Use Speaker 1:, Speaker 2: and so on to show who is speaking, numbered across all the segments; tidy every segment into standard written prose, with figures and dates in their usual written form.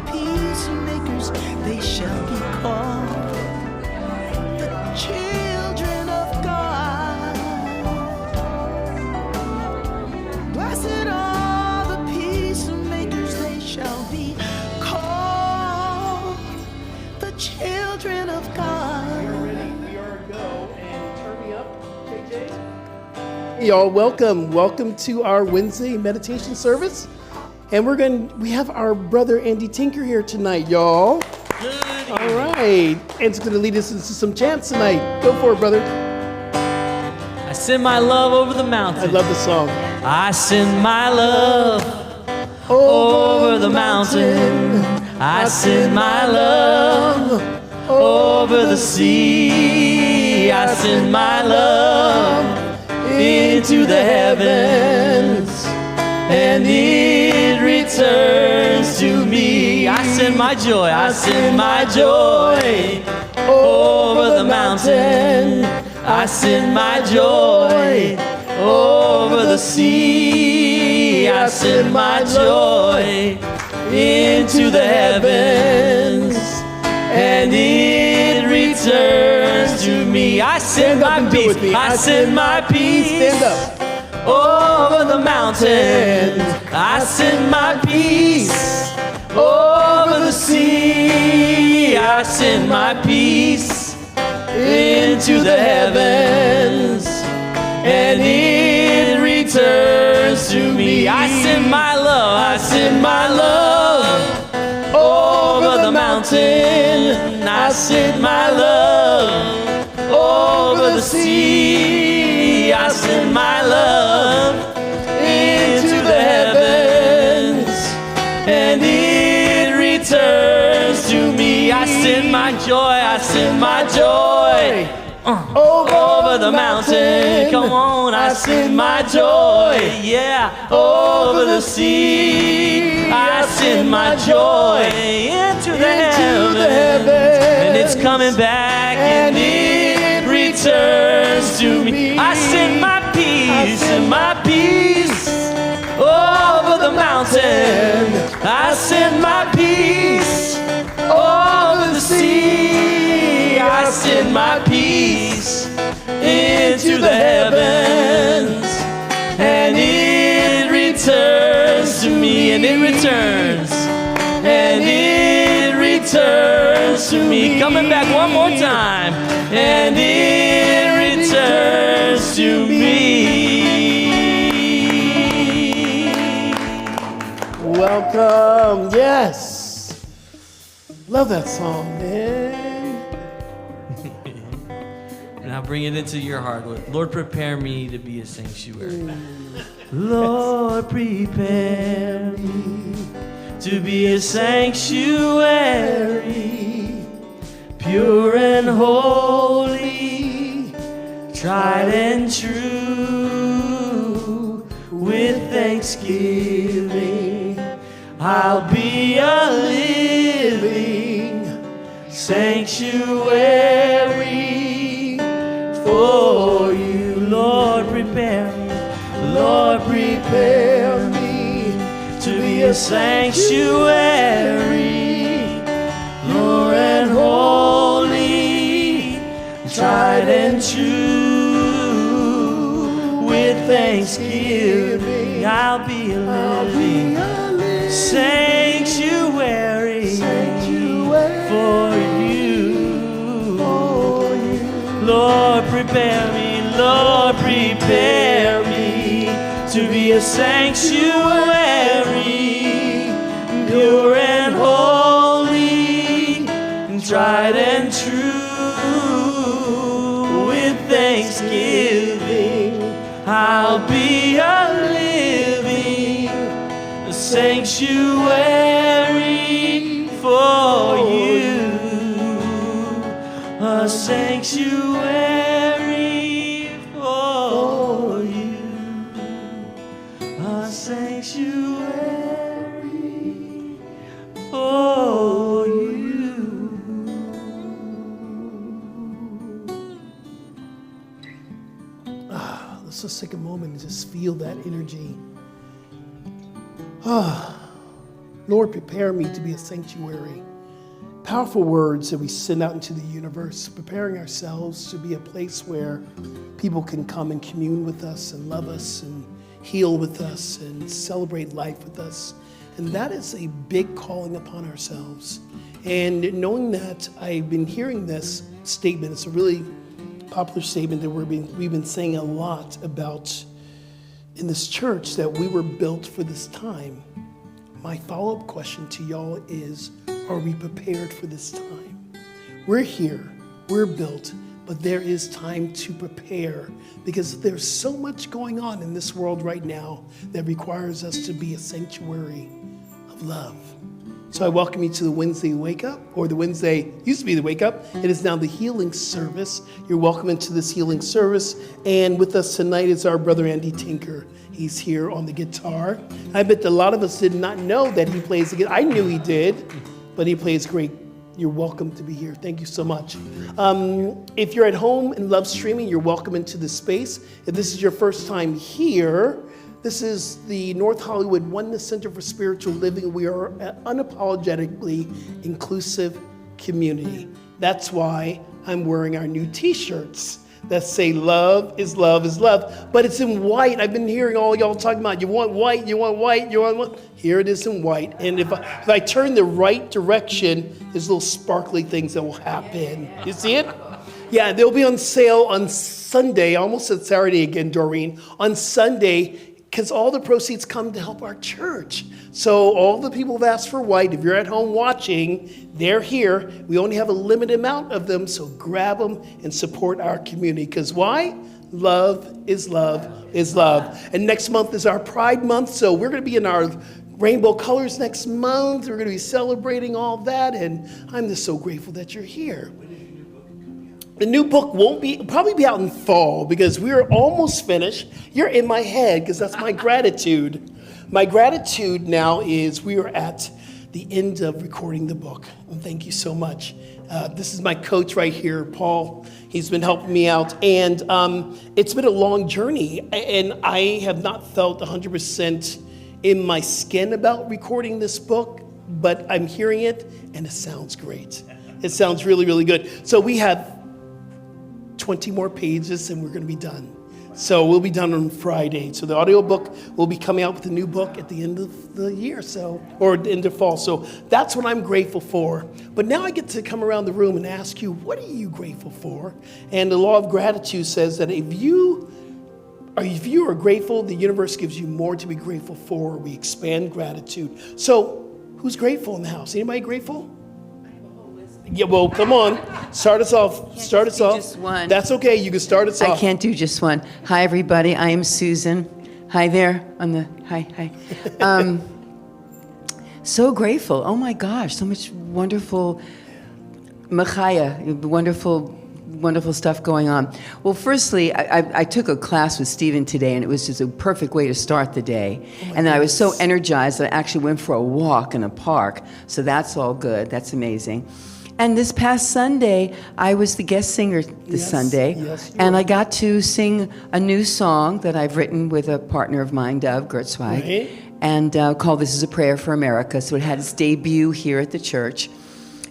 Speaker 1: peacemakers, they shall be called the children of God. Blessed are the peacemakers, they shall be called the children of God.
Speaker 2: We are ready. We are a go. And turn me up, JJ.
Speaker 3: Hey y'all, welcome to our Wednesday meditation service. And we have our brother Andy Tinker here tonight, y'all.
Speaker 4: Good.
Speaker 3: All right. Andy's going to lead us into some chants tonight. Go for it, brother.
Speaker 4: I send my love over the mountain.
Speaker 3: I love the song.
Speaker 4: I send my love over the mountain. I send my love over the sea. I send my love into the heavens, and it returns to me. I send my joy over the mountain. I send my joy over the sea. I send my joy into the heavens, and it returns to me. I send my peace. I send my peace.
Speaker 3: Stand up.
Speaker 4: Over the mountain, I send my peace. Over the sea, I send my peace into the heavens, and it returns to me. I send my love over the mountain. I send my love over the sea. I send my love into the heavens, and it returns to me. I send my joy over the mountain. Come on, I send my joy, yeah, over the sea. I send my joy into the heavens, and it's coming back, and it returns to me. I send my peace over the mountain. I send my peace over the sea. I send my peace into the heavens, and it returns to me, and it returns to me. Coming back one more time, and it returns to me.
Speaker 3: Welcome. Yes. Love that song, man.
Speaker 4: And I'll bring it into your heart, Lord. Lord, prepare me to be a sanctuary. Lord, prepare me to be a sanctuary, pure and holy, tried and true. With thanksgiving, I'll be a living sanctuary for you. Lord, prepare me to be a sanctuary, pure and holy, tried and true. With thanksgiving, I'll be a living sanctuary for you. Lord, prepare me to be a sanctuary, pure and holy, tried and true. With thanksgiving, I'll be a living sanctuary for you, a sanctuary for you, a sanctuary for you.
Speaker 3: Let's just take a moment and just feel that energy. Lord, prepare me to be a sanctuary. Powerful words that we send out into the universe, preparing ourselves to be a place where people can come and commune with us and love us and heal with us and celebrate life with us. And that is a big calling upon ourselves. And knowing that, I've been hearing this statement. It's a really popular statement that we've been saying a lot about in this church, that we were built for this time. My follow-up question to y'all is, are we prepared for this time? We're here, we're built, but there is time to prepare, because there's so much going on in this world right now that requires us to be a sanctuary of love. So I welcome you to the Wednesday Wake Up, or the Wednesday, used to be the Wake Up. It is now the healing service. You're welcome into this healing service. And with us tonight is our brother Andy Tinker. He's here on the guitar. I bet a lot of us did not know that he plays the guitar. I knew he did, but he plays great. You're welcome to be here. Thank you so much. If you're at home and love streaming, you're welcome into this space. If this is your first time here, this is the North Hollywood Oneness Center for Spiritual Living. We are an unapologetically inclusive community. That's why I'm wearing our new t-shirts that say love is love is love, but it's in white. I've been hearing all y'all talking about, you want white, you want white, you want white. Here it is in white. And if I turn the right direction, there's little sparkly things that will happen. You see it? Yeah, they'll be on sale on Sunday. I almost said Saturday again, Doreen. On Sunday, because all the proceeds come to help our church. So all the people have asked for white. If you're at home watching, they're here. We only have a limited amount of them, so grab them and support our community. Because why? Love is love is love. And next month is our Pride Month, so we're going to be in our rainbow colors next month. We're going to be celebrating all that, and I'm just so grateful that you're here. The new book probably be out in fall, because we are almost finished. You're in my head, because that's my gratitude. My gratitude now is we are at the end of recording the book. And thank you so much. This is my coach right here, Paul. He's been helping me out. And it's been a long journey. And I have not felt 100% in my skin about recording this book, but I'm hearing it, and it sounds great. It sounds really, really good. So we have 20 more pages and we're going to be done. So we'll be done on Friday. So the audiobook will be coming out with a new book at the end of the year, or the end of fall. So that's what I'm grateful for. But now I get to come around the room and ask you, what are you grateful for? And the law of gratitude says that if you are grateful, the universe gives you more to be grateful for. We expand gratitude. So who's grateful in the house? Anybody grateful? Yeah, well, come on. Start us off. Start us off.
Speaker 5: Just one.
Speaker 3: That's okay. You can start us off.
Speaker 5: I can't do just one. Hi, everybody. I am Susan. Hi there. Hi. So grateful. Oh my gosh, so much wonderful wonderful stuff going on. Well, firstly, I took a class with Stephen today, and it was just a perfect way to start the day. And then I was so energized that I actually went for a walk in a park. So that's all good. That's amazing. And this past Sunday, I was the guest singer Sunday, and I got to sing a new song that I've written with a partner of mine, Dove Gertzweig, and called This Is a Prayer for America. So it had its debut here at the church.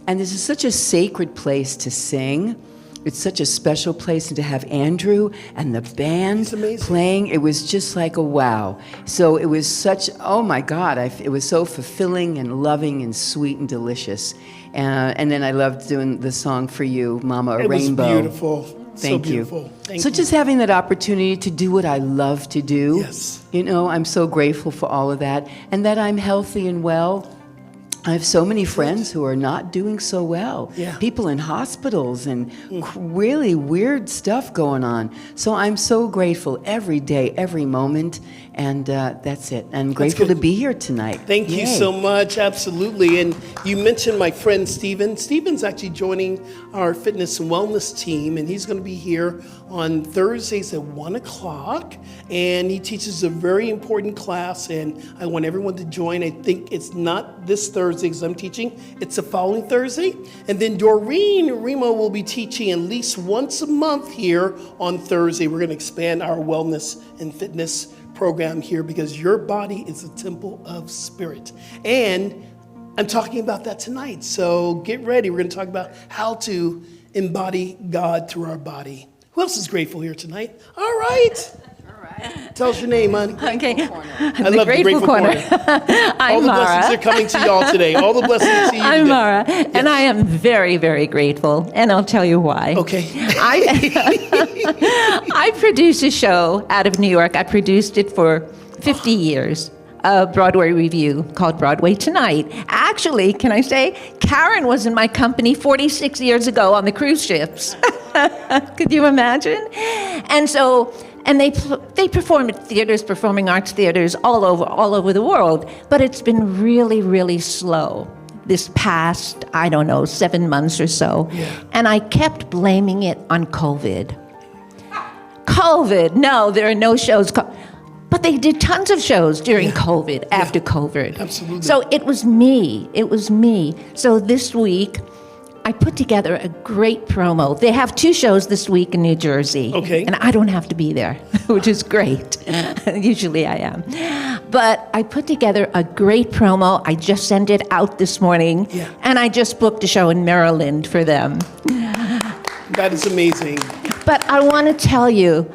Speaker 5: And this is such a sacred place to sing. It's such a special place, and to have Andrew and the band playing, it was just like a wow. So it was such, oh my God, it was so fulfilling and loving and sweet and delicious. And then I loved doing the song for you, Mama, a Rainbow.
Speaker 3: It was beautiful.
Speaker 5: Thank you.
Speaker 3: Thank
Speaker 5: so
Speaker 3: you.
Speaker 5: Just having that opportunity to do what I love to do.
Speaker 3: Yes.
Speaker 5: You know, I'm so grateful for all of that. And that I'm healthy and well. I have so many friends who are not doing so well.
Speaker 3: Yeah.
Speaker 5: People in hospitals and really weird stuff going on. So I'm so grateful every day, every moment. And that's it. I'm grateful to be here tonight.
Speaker 3: Thank you so much. Absolutely. And you mentioned my friend Stephen. Stephen's actually joining our fitness and wellness team, and he's going to be here on Thursdays at 1 o'clock. And he teaches a very important class, and I want everyone to join. I think it's not this Thursday because I'm teaching. It's the following Thursday. And then Doreen Remo will be teaching at least once a month here on Thursday. We're going to expand our wellness and fitness program here because your body is a temple of spirit. And I'm talking about that tonight. So get ready. We're going to talk about how to embody God through our body. Who else is grateful here tonight? All right. Tell us your name, honey.
Speaker 6: Okay.
Speaker 3: I love the Grateful Corner.
Speaker 6: I'm
Speaker 3: All the
Speaker 6: Mara.
Speaker 3: blessings are coming to y'all today. All the blessings to you
Speaker 6: I'm
Speaker 3: today.
Speaker 6: Mara, and I am very, very grateful, and I'll tell you why.
Speaker 3: Okay.
Speaker 6: I produced a show out of New York. I produced it for 50 years, a Broadway review called Broadway Tonight. Actually, can I say, Karen was in my company 46 years ago on the cruise ships. Could you imagine? And they perform at theaters, performing arts theaters all over the world. But it's been really, really slow this past, 7 months or so.
Speaker 3: Yeah.
Speaker 6: And I kept blaming it on COVID. COVID, no, there are no shows. But they did tons of shows during COVID, after COVID.
Speaker 3: Absolutely.
Speaker 6: So it was me. So this week, I put together a great promo. They have 2 shows this week in New Jersey.
Speaker 3: Okay.
Speaker 6: And I don't have to be there, which is great. Usually I am. But I put together a great promo. I just sent it out this morning.
Speaker 3: Yeah.
Speaker 6: And I just booked a show in Maryland for them.
Speaker 3: That is amazing.
Speaker 6: But I want to tell you,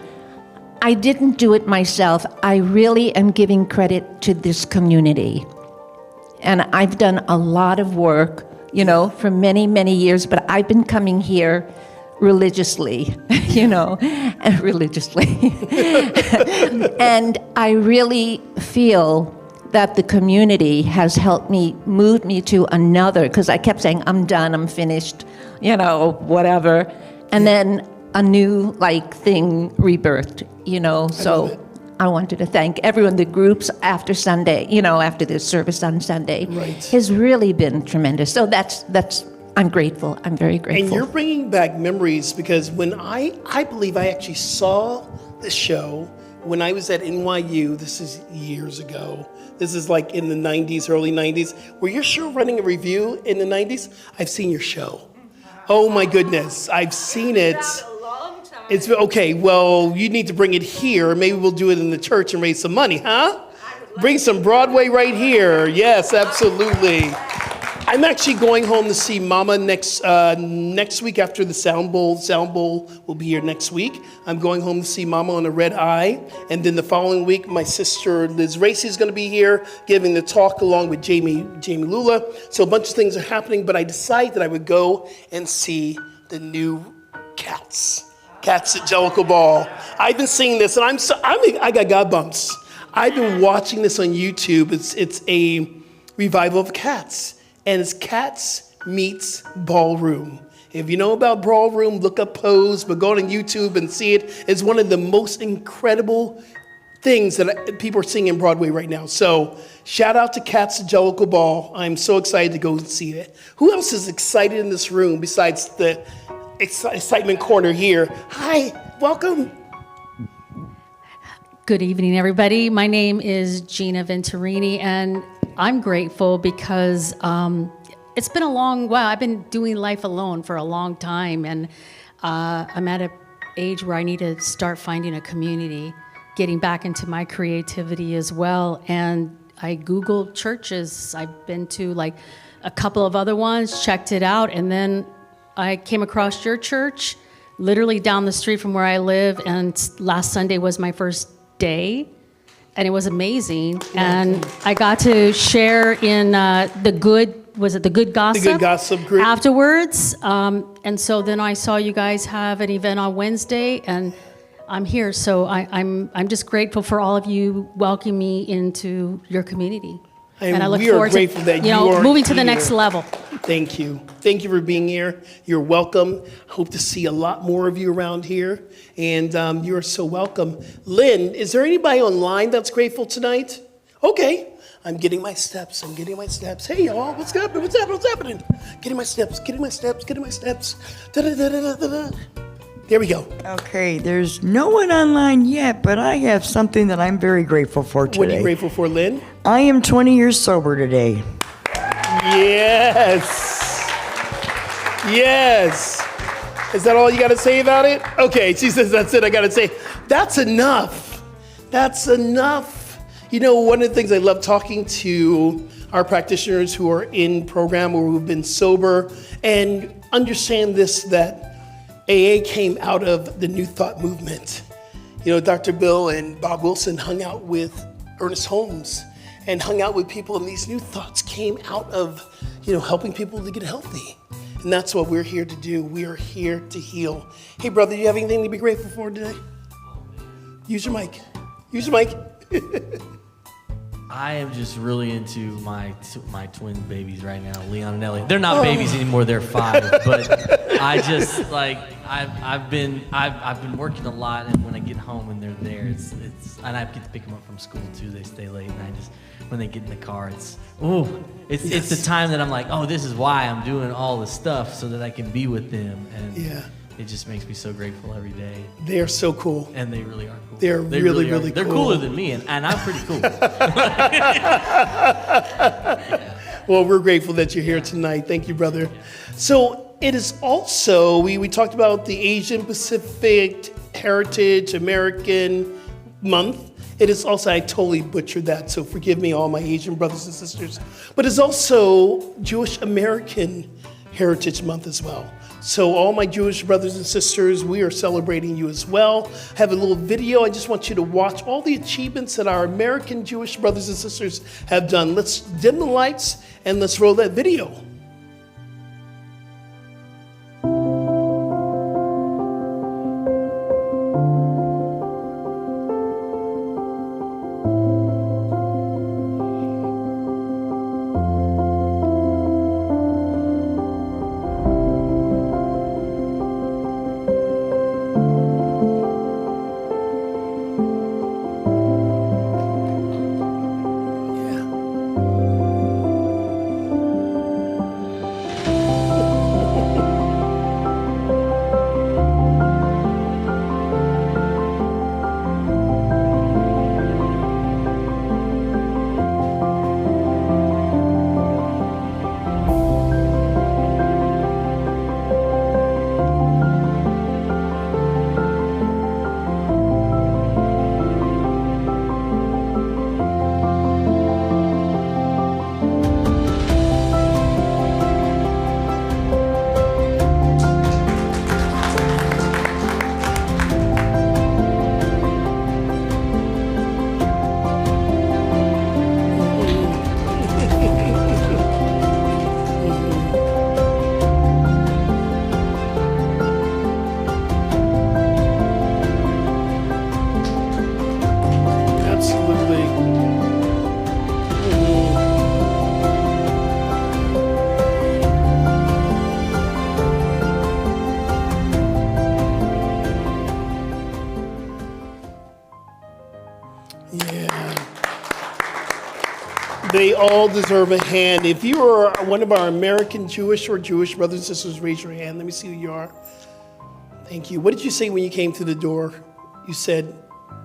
Speaker 6: I didn't do it myself. I really am giving credit to this community. And I've done a lot of work, for many, many years, but I've been coming here religiously, religiously. And I really feel that the community has helped me, moved me to another, because I kept saying, I'm done, I'm finished, whatever. And then a new thing rebirthed, so I wanted to thank everyone, the groups after Sunday, after the service on Sunday,
Speaker 3: Right.
Speaker 6: has really been tremendous. So that's I'm grateful. I'm very grateful.
Speaker 3: And you're bringing back memories because when I believe I actually saw the show when I was at NYU, this is years ago. This is like in the 90s, early 90s. Were your show running a review in the 90s? I've seen your show. Oh my goodness, I've seen it. It's okay. Well, you need to bring it here. Maybe we'll do it in the church and raise some money, huh? Bring some Broadway right here. Yes, absolutely. I'm actually going home to see Mama next week after the Sound Bowl. Sound Bowl will be here next week. I'm going home to see Mama on a red eye, and then the following week, my sister Liz Racy is going to be here giving the talk along with Jamie Lula. So a bunch of things are happening, but I decided that I would go and see the new Cats at Jellicle Ball. I've been seeing this, and I got God bumps. I've been watching this on YouTube. It's a revival of Cats, and it's Cats meets Ballroom. If you know about Ballroom, look up Pose, but go on YouTube and see it. It's one of the most incredible things that people are seeing in Broadway right now. So shout out to Cats at Jellicle Ball. I'm so excited to go and see it. Who else is excited in this room besides the excitement corner here? Hi, welcome.
Speaker 7: Good evening, everybody. My name is Gina Venturini, and I'm grateful because it's been a long while. I've been doing life alone for a long time, and I'm at an age where I need to start finding a community, getting back into my creativity as well. And I Googled churches. I've been to a couple of other ones, checked it out, and then I came across your church literally down the street from where I live, and last Sunday was my first day, and it was amazing. And I got to share in the Good Gossip?
Speaker 3: The Good Gossip group.
Speaker 7: Afterwards. And so then I saw you guys have an event on Wednesday, and I'm here. So I'm just grateful for all of you welcoming me into your community. And I look
Speaker 3: we are
Speaker 7: forward
Speaker 3: grateful
Speaker 7: to
Speaker 3: that you are
Speaker 7: moving to the
Speaker 3: here.
Speaker 7: next level.
Speaker 3: Thank you. Thank you for being here. You're welcome. Hope to see a lot more of you around here. And you are so welcome. Lynn, is there anybody online that's grateful tonight? Okay. I'm getting my steps. Hey, y'all. What's happening? Getting my steps. Da-da-da-da-da-da. There we go.
Speaker 8: Okay, there's no one online yet, but I have something that I'm very grateful for today.
Speaker 3: What are you grateful for, Lynn?
Speaker 8: I am 20 years sober today.
Speaker 3: Yes. Is that all you got to say about it? Okay, she says that's it. I got to say, that's enough. That's enough. You know, one of the things I love talking to our practitioners who are in program or who've been sober and understand this, that AA came out of the New Thought movement. You know, Dr. Bill and Bob Wilson hung out with Ernest Holmes and hung out with people, and these new thoughts came out of, helping people to get healthy. And that's what we're here to do. We are here to heal. Hey, brother, you have anything to be grateful for today? Use your mic. Use your mic.
Speaker 4: I am just really into my twin babies right now, Leon and Ellie. They're not babies anymore; they're 5. But I just I've been working a lot, and when I get home and they're there, it's and I get to pick them up from school too. They stay late, and when they get in the car, it's the time that I'm like, oh, this is why I'm doing all this stuff so that I can be with them, and it just makes me so grateful every day.
Speaker 3: They are so cool.
Speaker 4: And they really are cool.
Speaker 3: They're really cool.
Speaker 4: They're cooler than me, and I'm pretty cool.
Speaker 3: Well, we're grateful that you're here tonight. Thank you, brother. So it is also, we talked about the Asian Pacific Heritage American Month. It is also, I totally butchered that, so forgive me, all my Asian brothers and sisters. But it's also Jewish American Heritage Month as well. So all my Jewish brothers and sisters, we are celebrating you as well. I have a little video. I just want you to watch all the achievements that our American Jewish brothers and sisters have done. Let's dim the lights and let's roll that video. They all deserve a hand. If you are one of our American Jewish or Jewish brothers and sisters, raise your hand. Let me see who you are. Thank you. What did you say when you came to the door? You said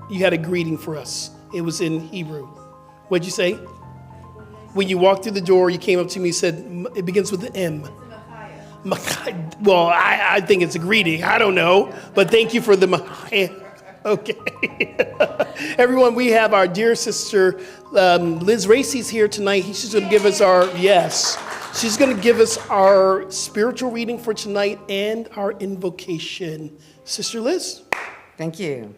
Speaker 3: you had a greeting for us. It was in Hebrew. What did you say? When you walked through the door, you came up to me and said, it begins with the M. Well, I think it's a greeting. I don't know. But thank you for the Mahaya. Okay. Everyone, we have our dear sister, Liz Racy's here tonight. She's going to give us she's going to give us our spiritual reading for tonight and our invocation. Sister Liz.
Speaker 9: Thank you.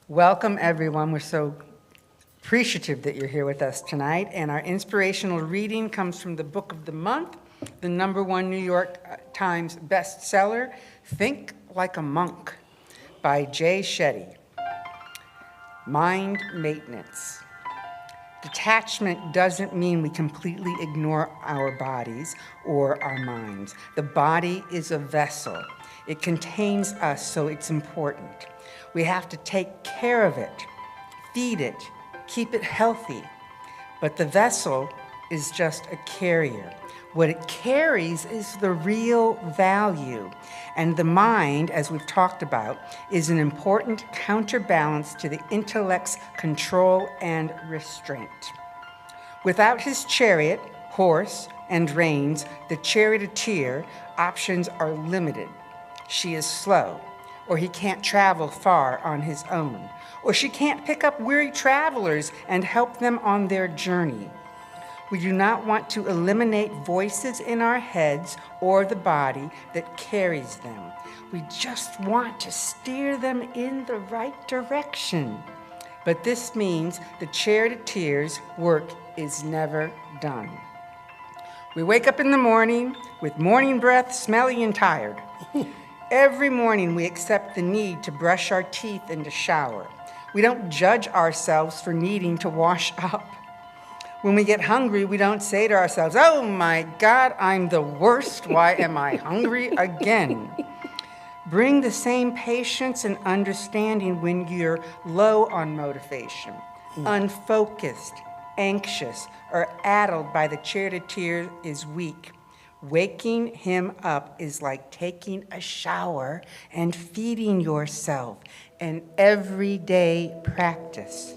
Speaker 9: Welcome, everyone. We're so appreciative that you're here with us tonight. And our inspirational reading comes from the book of the month, the #1 New York Times bestseller, Think Like a Monk, by Jay Shetty. Mind maintenance. Detachment doesn't mean we completely ignore our bodies or our minds. The body is a vessel. It contains us, so it's important. We have to take care of it, feed it, keep it healthy. But the vessel is just a carrier. What it carries is the real value. And the mind, as we've talked about, is an important counterbalance to the intellect's control and restraint. Without his chariot, horse, and reins, the charioteer options are limited. She is slow, or he can't travel far on his own, or she can't pick up weary travelers and help them on their journey. We do not want to eliminate voices in our heads or the body that carries them. We just want to steer them in the right direction. But this means the Chair to Tears work is never done. We wake up in the morning with morning breath, smelly and tired. Every morning we accept the need to brush our teeth and to shower. We don't judge ourselves for needing to wash up. When we get hungry, we don't say to ourselves, "Oh my God, I'm the worst. Why am I hungry again?" Bring the same patience and understanding when you're low on motivation, unfocused, anxious, or addled by the Chair to Tears is weak. Waking him up is like taking a shower and feeding yourself, an everyday practice.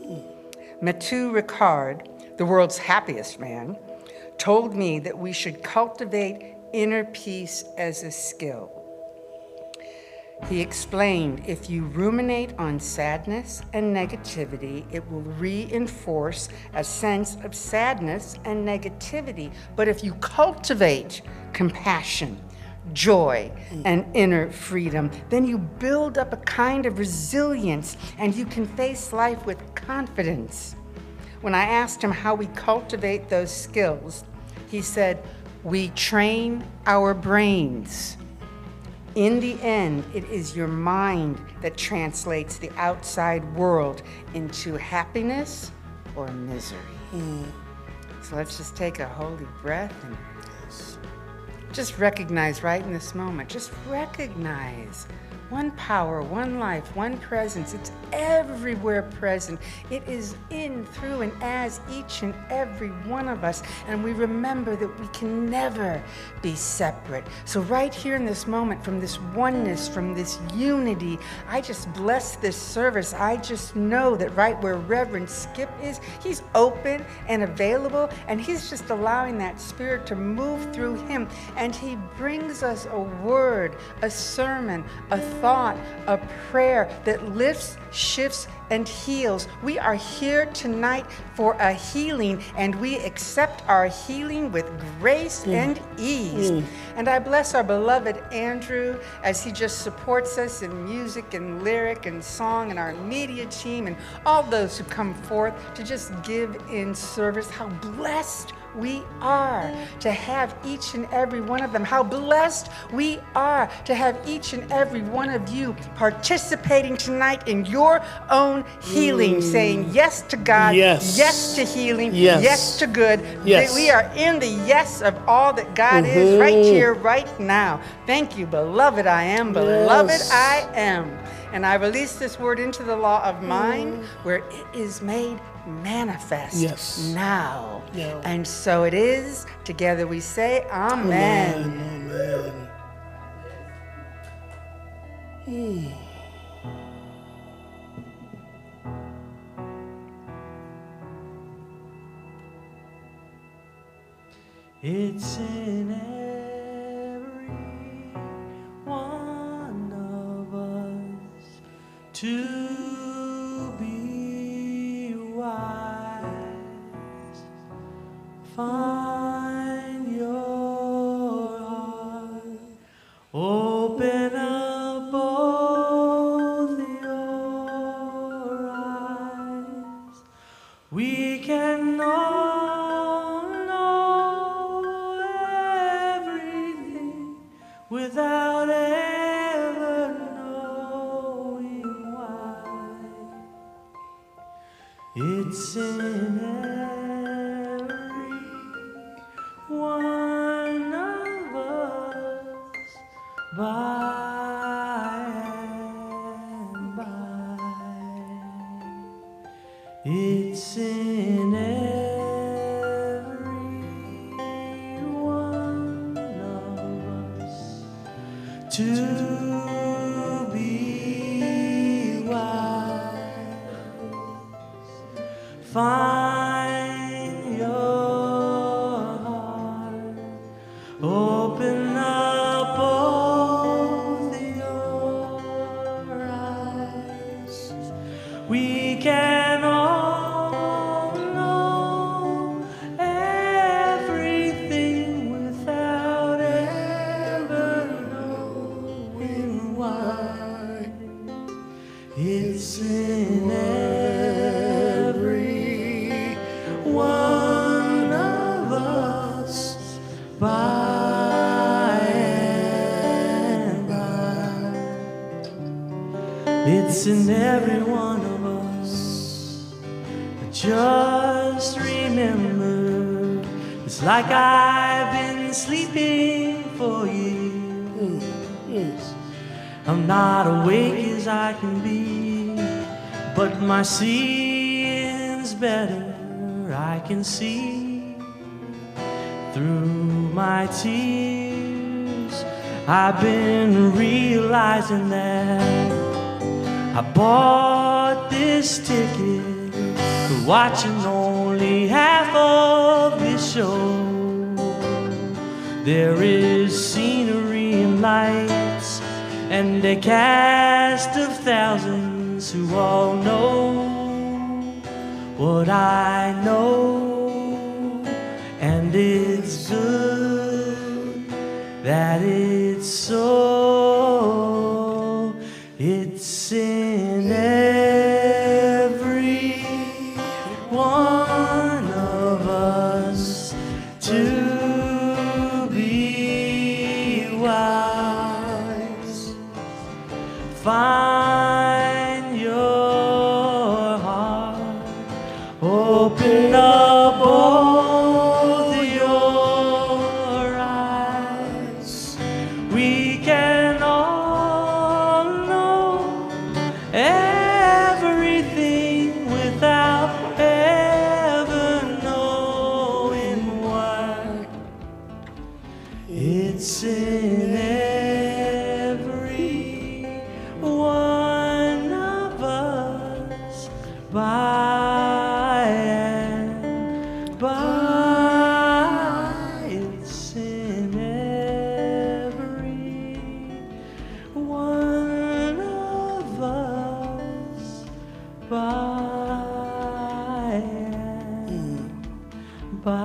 Speaker 9: Mathieu Ricard, the world's happiest man, told me that we should cultivate inner peace as a skill. He explained, if you ruminate on sadness and negativity, it will reinforce a sense of sadness and negativity. But if you cultivate compassion, joy, and inner freedom, then you build up a kind of resilience and you can face life with confidence. When I asked him how we cultivate those skills, he said, we train our brains. In the end, it is your mind that translates the outside world into happiness or misery. So let's just take a holy breath and just recognize right in this moment, just recognize one power, one life, one presence. It's everywhere present. It is in, through, and as each and every one of us. And we remember that we can never be separate. So right here in this moment, from this oneness, from this unity, I just bless this service. I just know that right where Reverend Skip is, he's open and available, and he's just allowing that spirit to move through him. And he brings us a word, a sermon, a thought, a prayer that lifts, shifts, and heals. We are here tonight for a healing, and we accept our healing with grace and ease. And I bless our beloved Andrew as he just supports us in music and lyric and song, and our media team and all those who come forth to just give in service. How blessed we are to have each and every one of them. How blessed we are to have each and every one of you participating tonight in your own healing, saying yes to God, yes to healing, yes to good. We are in the yes of all that God is right here, right now. Thank you, beloved I am, beloved I am. And I release this word into the law of mind where it is made manifest now. And so it is. Together we say, Amen.
Speaker 3: Amen.
Speaker 4: It's in every one of us to be wise. Find your heart, open up both your eyes. We can know everything without ever knowing why. It's in every one of us, by and by. It's in every one of us to be wise. Find your heart, open up both your It's in every one of us. Just remember, it's like I've been sleeping for years. I'm not awake as I can be, but my seeing's better. I can see through my tears. I've been realizing that I bought this ticket for watching only half of this show. There is scenery and lights and a cast of thousands who all know what I know, and it's good that it's so. It's in every one of us to be wise. Find your heart, open up both your eyes. We can all know everything without ever knowing why. It's in every one of us, by and by. It's in every one of us, by and by.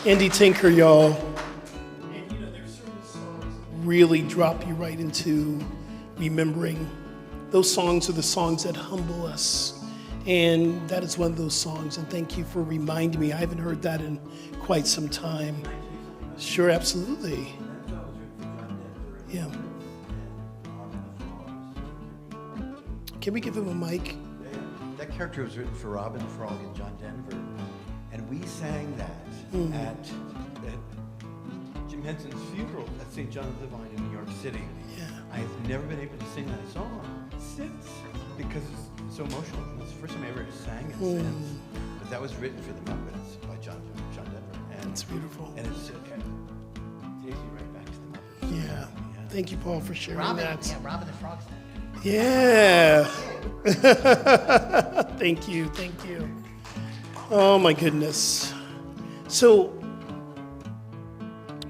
Speaker 3: Andy Tinker, y'all, really drop you right into remembering. Those songs are the songs that humble us. And that is one of those songs. And thank you for reminding me. I haven't heard that in quite some time. Sure, absolutely. Yeah. Can we give him a mic?
Speaker 10: That character was written for Robin Frog and John Denver, and we sang that at Jim Henson's funeral at St. John of the Divine in New York City.
Speaker 3: Yeah.
Speaker 10: I've never been able to sing that song since because it's so emotional. It's the first time I ever sang it since. But that was written for the Muppets by John Denver. And
Speaker 3: That's beautiful.
Speaker 10: And it's takes me right back to the Muppets.
Speaker 3: Yeah. Thank you, Paul, for sharing that.
Speaker 2: Yeah, Robin the Frog.
Speaker 3: Yeah. Thank you. Oh my goodness. So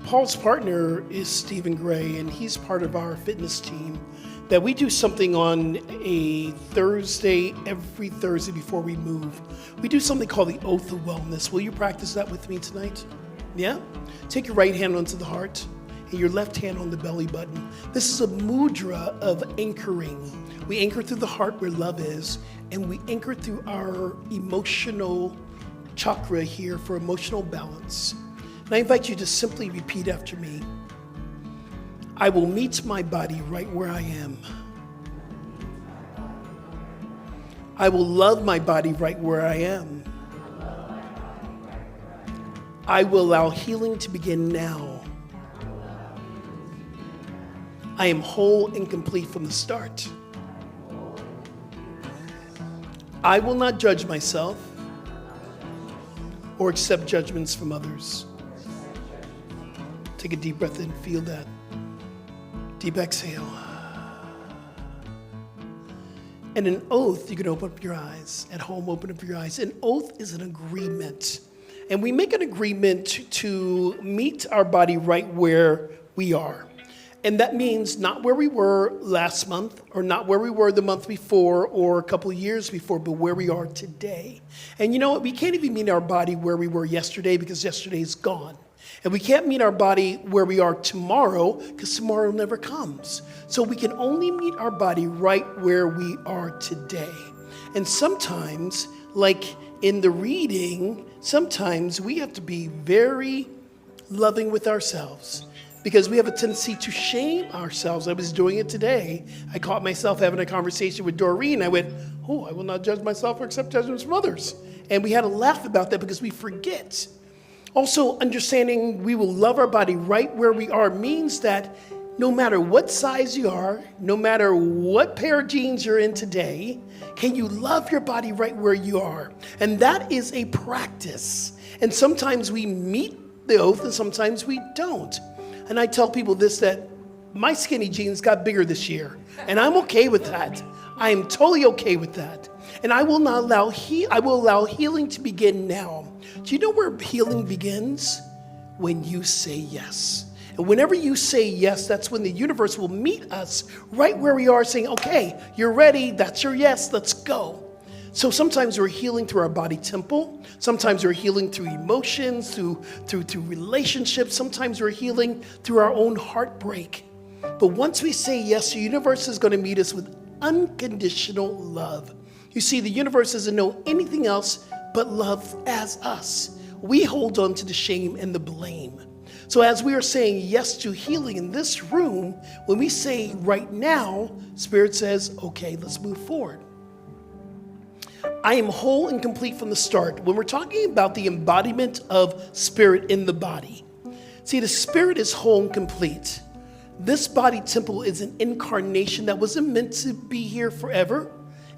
Speaker 3: Paul's partner is Stephen Gray, and he's part of our fitness team that we do something on a Thursday, every Thursday before we move. We do something called the Oath of Wellness. Will you practice that with me tonight? Yeah? Take your right hand onto the heart and your left hand on the belly button. This is a mudra of anchoring. We anchor through the heart where love is, and we anchor through our emotional chakra here for emotional balance. And I invite you to simply repeat after me. I will meet my body right where I am. I will love my body right where I am. I will allow healing to begin now. I am whole and complete from the start. I will not judge myself or accept judgments from others. Take a deep breath in, feel that. Deep exhale. And an oath, you can open up your eyes. At home, open up your eyes. An oath is an agreement. And we make an agreement to meet our body right where we are. And that means not where we were last month, or not where we were the month before, or a couple of years before, but where we are today. And you know what? We can't even meet our body where we were yesterday, because yesterday is gone. And we can't meet our body where we are tomorrow, because tomorrow never comes. So we can only meet our body right where we are today. And sometimes, like in the reading, sometimes we have to be very loving with ourselves because we have a tendency to shame ourselves. I was doing it today. I caught myself having a conversation with Doreen. I went, I will not judge myself or accept judgments from others. And we had a laugh about that because we forget. Also, understanding we will love our body right where we are means that no matter what size you are, no matter what pair of jeans you're in today, can you love your body right where you are? And that is a practice. And sometimes we meet the oath and sometimes we don't. And I tell people this, that my skinny jeans got bigger this year. And I'm okay with that. I am totally okay with that. And I will not allow I will allow healing to begin now. Do you know where healing begins? When you say yes. And whenever you say yes, that's when the universe will meet us right where we are, saying, okay, you're ready, that's your yes, let's go. So sometimes we're healing through our body temple. Sometimes we're healing through emotions, through relationships. Sometimes we're healing through our own heartbreak. But once we say yes, the universe is going to meet us with unconditional love. You see, the universe doesn't know anything else but love as us. We hold on to the shame and the blame. So as we are saying yes to healing in this room, when we say right now, Spirit says, okay, let's move forward. I am whole and complete from the start. When we're talking about the embodiment of Spirit in the body, see, the Spirit is whole and complete. This body temple is an incarnation that wasn't meant to be here forever.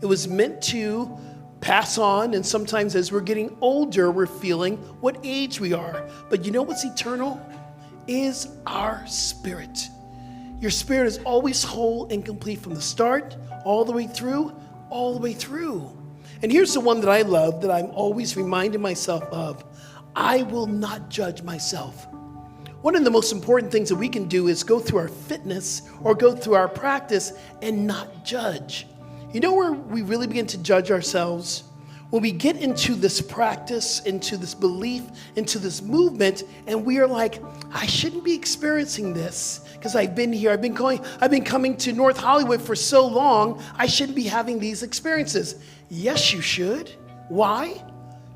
Speaker 3: It was meant to pass on, and sometimes as we're getting older, we're feeling what age we are. But you know what's eternal? Is our spirit. Your spirit is always whole and complete from the start, all the way through, all the way through. And here's the one that I love that I'm always reminding myself of. I will not judge myself. One of the most important things that we can do is go through our fitness or go through our practice and not judge. You know where we really begin to judge ourselves? When we get into this practice, into this belief, into this movement, and we are like, I shouldn't be experiencing this because I've been here, I've been coming to North Hollywood for so long, I shouldn't be having these experiences. Yes, you should. Why?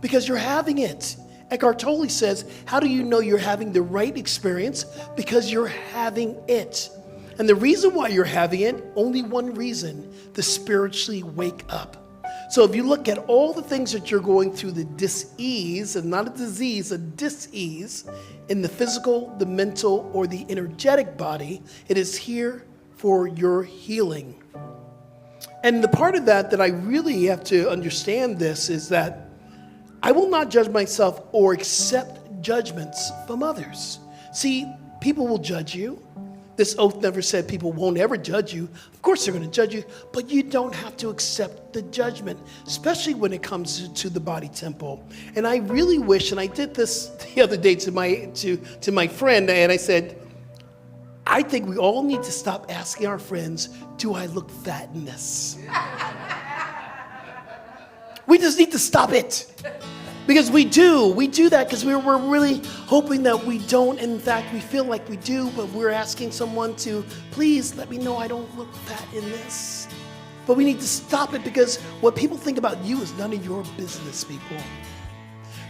Speaker 3: Because you're having it. Eckhart Tolle says, how do you know you're having the right experience? Because you're having it. And the reason why you're having it, only one reason, to spiritually wake up. So if you look at all the things that you're going through, the dis-ease, and not a disease, a dis-ease, in the physical, the mental, or the energetic body, it is here for your healing. And the part of that I really have to understand this is that I will not judge myself or accept judgments from others. See, people will judge you. This oath never said people won't ever judge you. Of course they're going to judge you, but you don't have to accept the judgment, especially when it comes to the body temple. And I really wish, and I did this the other day to my friend, and I said, I think we all need to stop asking our friends, do I look fat in this? We just need to stop it. Because we do that because we're really hoping that we don't. In fact, we feel like we do, but we're asking someone to, please let me know I don't look fat in this. But we need to stop it because what people think about you is none of your business, people.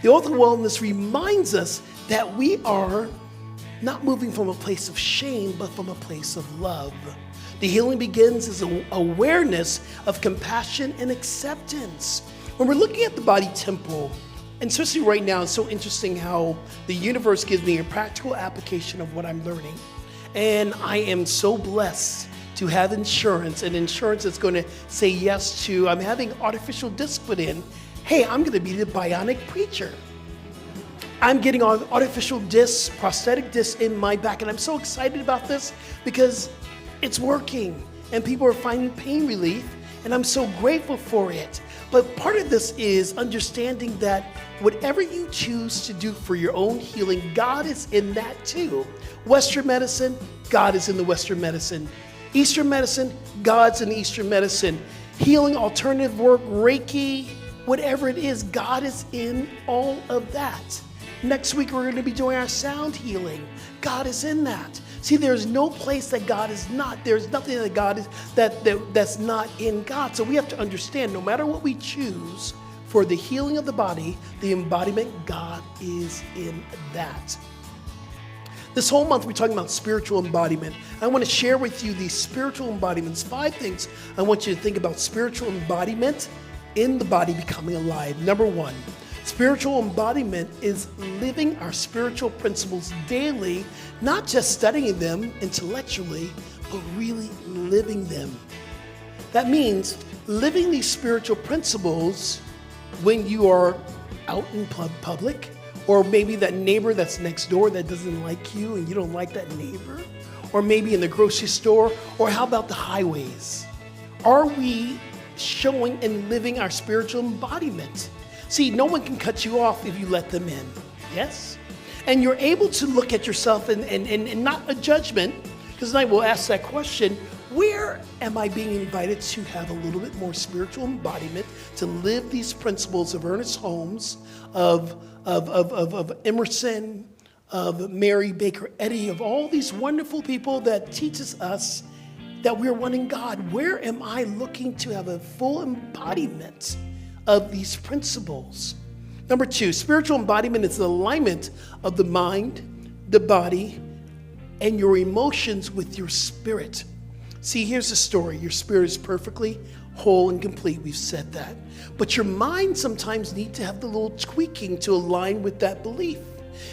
Speaker 3: The Oath of Wellness reminds us that we are not moving from a place of shame, but from a place of love. The healing begins as an awareness of compassion and acceptance. When we're looking at the body temple, and especially right now, it's so interesting how the universe gives me a practical application of what I'm learning. And I am so blessed to have insurance, and insurance is going to say yes to, I'm having artificial disc put in. Hey, I'm going to be the bionic preacher. I'm getting artificial discs, prosthetic discs in my back, and I'm so excited about this because it's working, and people are finding pain relief, and I'm so grateful for it. But part of this is understanding that whatever you choose to do for your own healing, God is in that too. Western medicine, God is in the Western medicine. Eastern medicine, God's in Eastern medicine. Healing, alternative work, Reiki, whatever it is, God is in all of that. Next week, we're going to be doing our sound healing. God is in that. See, there's no place that God is not. There's nothing that God is that's not in God. So we have to understand, no matter what we choose for the healing of the body, the embodiment, God is in that. This whole month, we're talking about spiritual embodiment. I want to share with you these spiritual embodiments, 5 things I want you to think about spiritual embodiment in the body becoming alive. Number 1, spiritual embodiment is living our spiritual principles daily, not just studying them intellectually, but really living them. That means living these spiritual principles when you are out in public, or maybe that neighbor that's next door that doesn't like you and you don't like that neighbor, or maybe in the grocery store, or how about the highways? Are we showing and living our spiritual embodiment? See, no one can cut you off if you let them in, yes? And you're able to look at yourself and not a judgment, because tonight we'll ask that question, where am I being invited to have a little bit more spiritual embodiment, to live these principles of Ernest Holmes, of Emerson, of Mary Baker Eddy, of all these wonderful people that teaches us that we're one in God? Where am I looking to have a full embodiment of these principles? Number 2, spiritual embodiment is the alignment of the mind, the body, and your emotions with your spirit. See, here's the story. Your spirit is perfectly whole and complete. We've said that. But your mind sometimes needs to have the little tweaking to align with that belief.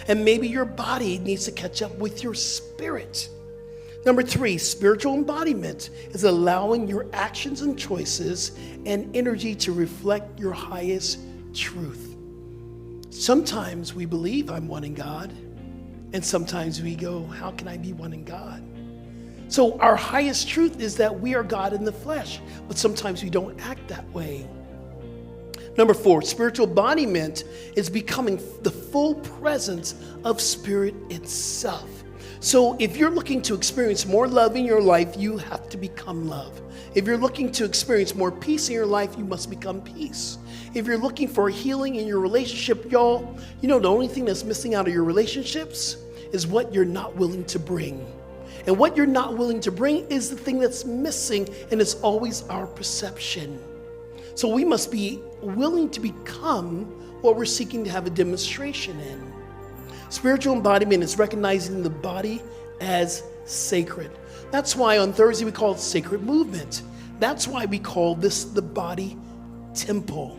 Speaker 3: And maybe your body needs to catch up with your spirit. Number 3, spiritual embodiment is allowing your actions and choices and energy to reflect your highest truth. Sometimes we believe I'm one in God, and sometimes we go, how can I be one in God? So our highest truth is that we are God in the flesh, but sometimes we don't act that way. Number 4, spiritual embodiment is becoming the full presence of Spirit itself. So if you're looking to experience more love in your life, you have to become love. If you're looking to experience more peace in your life, you must become peace. If you're looking for healing in your relationship, y'all, you know the only thing that's missing out of your relationships is what you're not willing to bring. And what you're not willing to bring is the thing that's missing, and it's always our perception. So we must be willing to become what we're seeking to have a demonstration in. Spiritual embodiment is recognizing the body as sacred. That's why on Thursday we call it sacred movement. That's why we call this the body temple.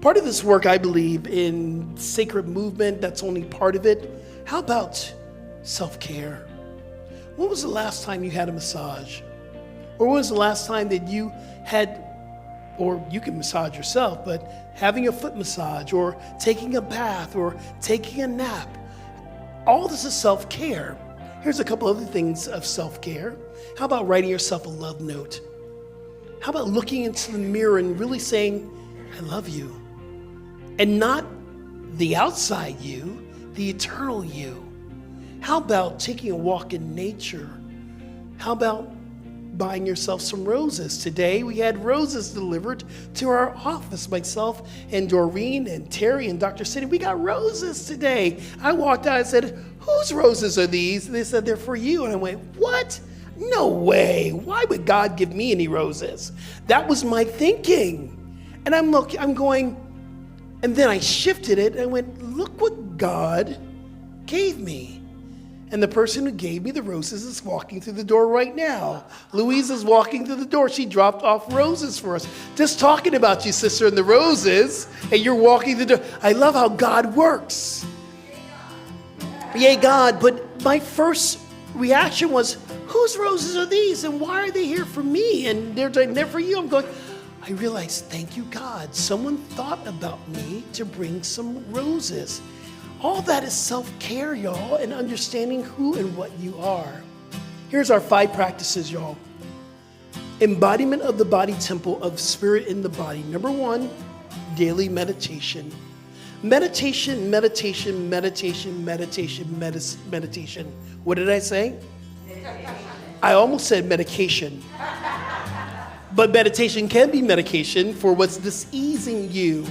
Speaker 3: Part of this work, I believe, in sacred movement, that's only part of it. How about self-care? When was the last time you had a massage? Or when was the last time that you had, or you can massage yourself, but having a foot massage, or taking a bath, or taking a nap? All this is self-care. Here's a couple other things of self-care. How about writing yourself a love note? How about looking into the mirror and really saying, I love you? And not the outside you, the eternal you. How about taking a walk in nature? How about buying yourself some roses? Today we had roses delivered to our office. Myself and Doreen and Terry and Dr. Cindy, we got roses today. I walked out and said, whose roses are these? And they said, they're for you. And I went, what? No way. Why would God give me any roses? That was my thinking. And I'm going, and then I shifted it and I went, look what God gave me. And the person who gave me the roses is walking through the door right now. Louise is walking through the door. She dropped off roses for us. Just talking about you, sister, and the roses, and you're walking the door. I love how God works. Yay, God. But my first reaction was, whose roses are these? And why are they here for me? And they're for you. I'm going, I realized, thank you, God. Someone thought about me to bring some roses. All that is self-care, y'all, and understanding who and what you are. Here's our 5 practices, y'all. Embodiment of the body temple of spirit in the body. Number 1, daily meditation. Meditation, meditation, meditation, meditation, meditation. What did I say? I almost said medication. But meditation can be medication for what's diseasing you.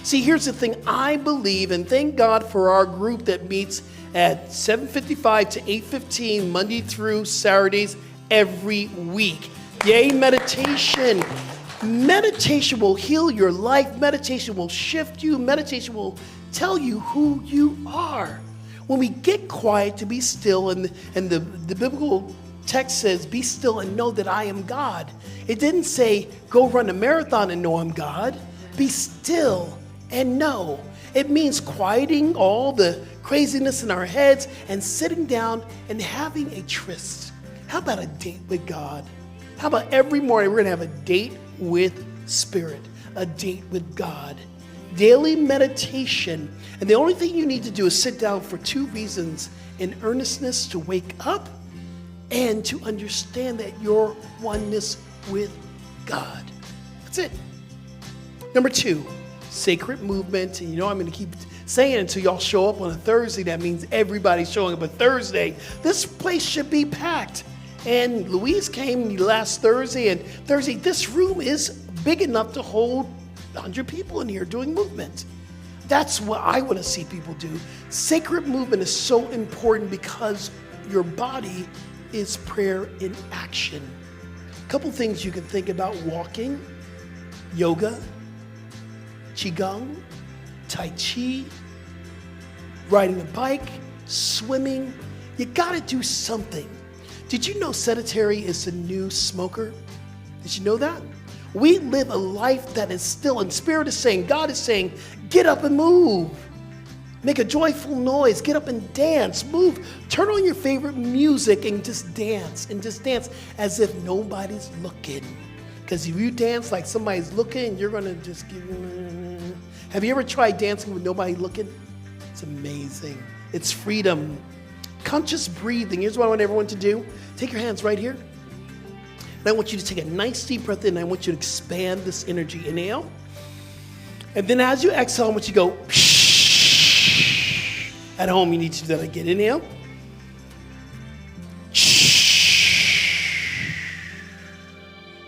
Speaker 3: See, here's the thing. I believe, and thank God for our group that meets at 7:55 to 8:15, Monday through Saturdays, every week. Yay, meditation. Meditation will heal your life. Meditation will shift you. Meditation will tell you who you are. When we get quiet to be still, and the biblical text says, be still and know that I am God. It didn't say, go run a marathon and know I'm God. Be still and know. It means quieting all the craziness in our heads and sitting down and having a tryst. How about a date with God? How about every morning we're going to have a date with Spirit, a date with God. Daily meditation. And the only thing you need to do is sit down for 2 reasons: in earnestness to wake up and to understand that your oneness with God. That's it. Number 2, sacred movement. And you know I'm going to keep saying it until y'all show up on a Thursday. That means everybody's showing up on Thursday. This place should be packed. And Louise came last Thursday, and Thursday, this room is big enough to hold 100 people in here doing movement. That's what I want to see people do. Sacred movement is so important because your body is prayer in action. A couple things you can think about: walking, yoga, qigong, tai chi, riding a bike, swimming. You got to do something. Did you know sedentary is the new smoker? Did you know that? We live a life that is still, and Spirit is saying, God is saying, get up and move. Make a joyful noise. Get up and dance. Move. Turn on your favorite music and just dance. And just dance as if nobody's looking. Because if you dance like somebody's looking, you're going to just give... Have you ever tried dancing with nobody looking? It's amazing. It's freedom. Conscious breathing. Here's what I want everyone to do. Take your hands right here. And I want you to take a nice deep breath in. I want you to expand this energy. Inhale. And then as you exhale, I want you to go... At home, you need to do that again. Inhale.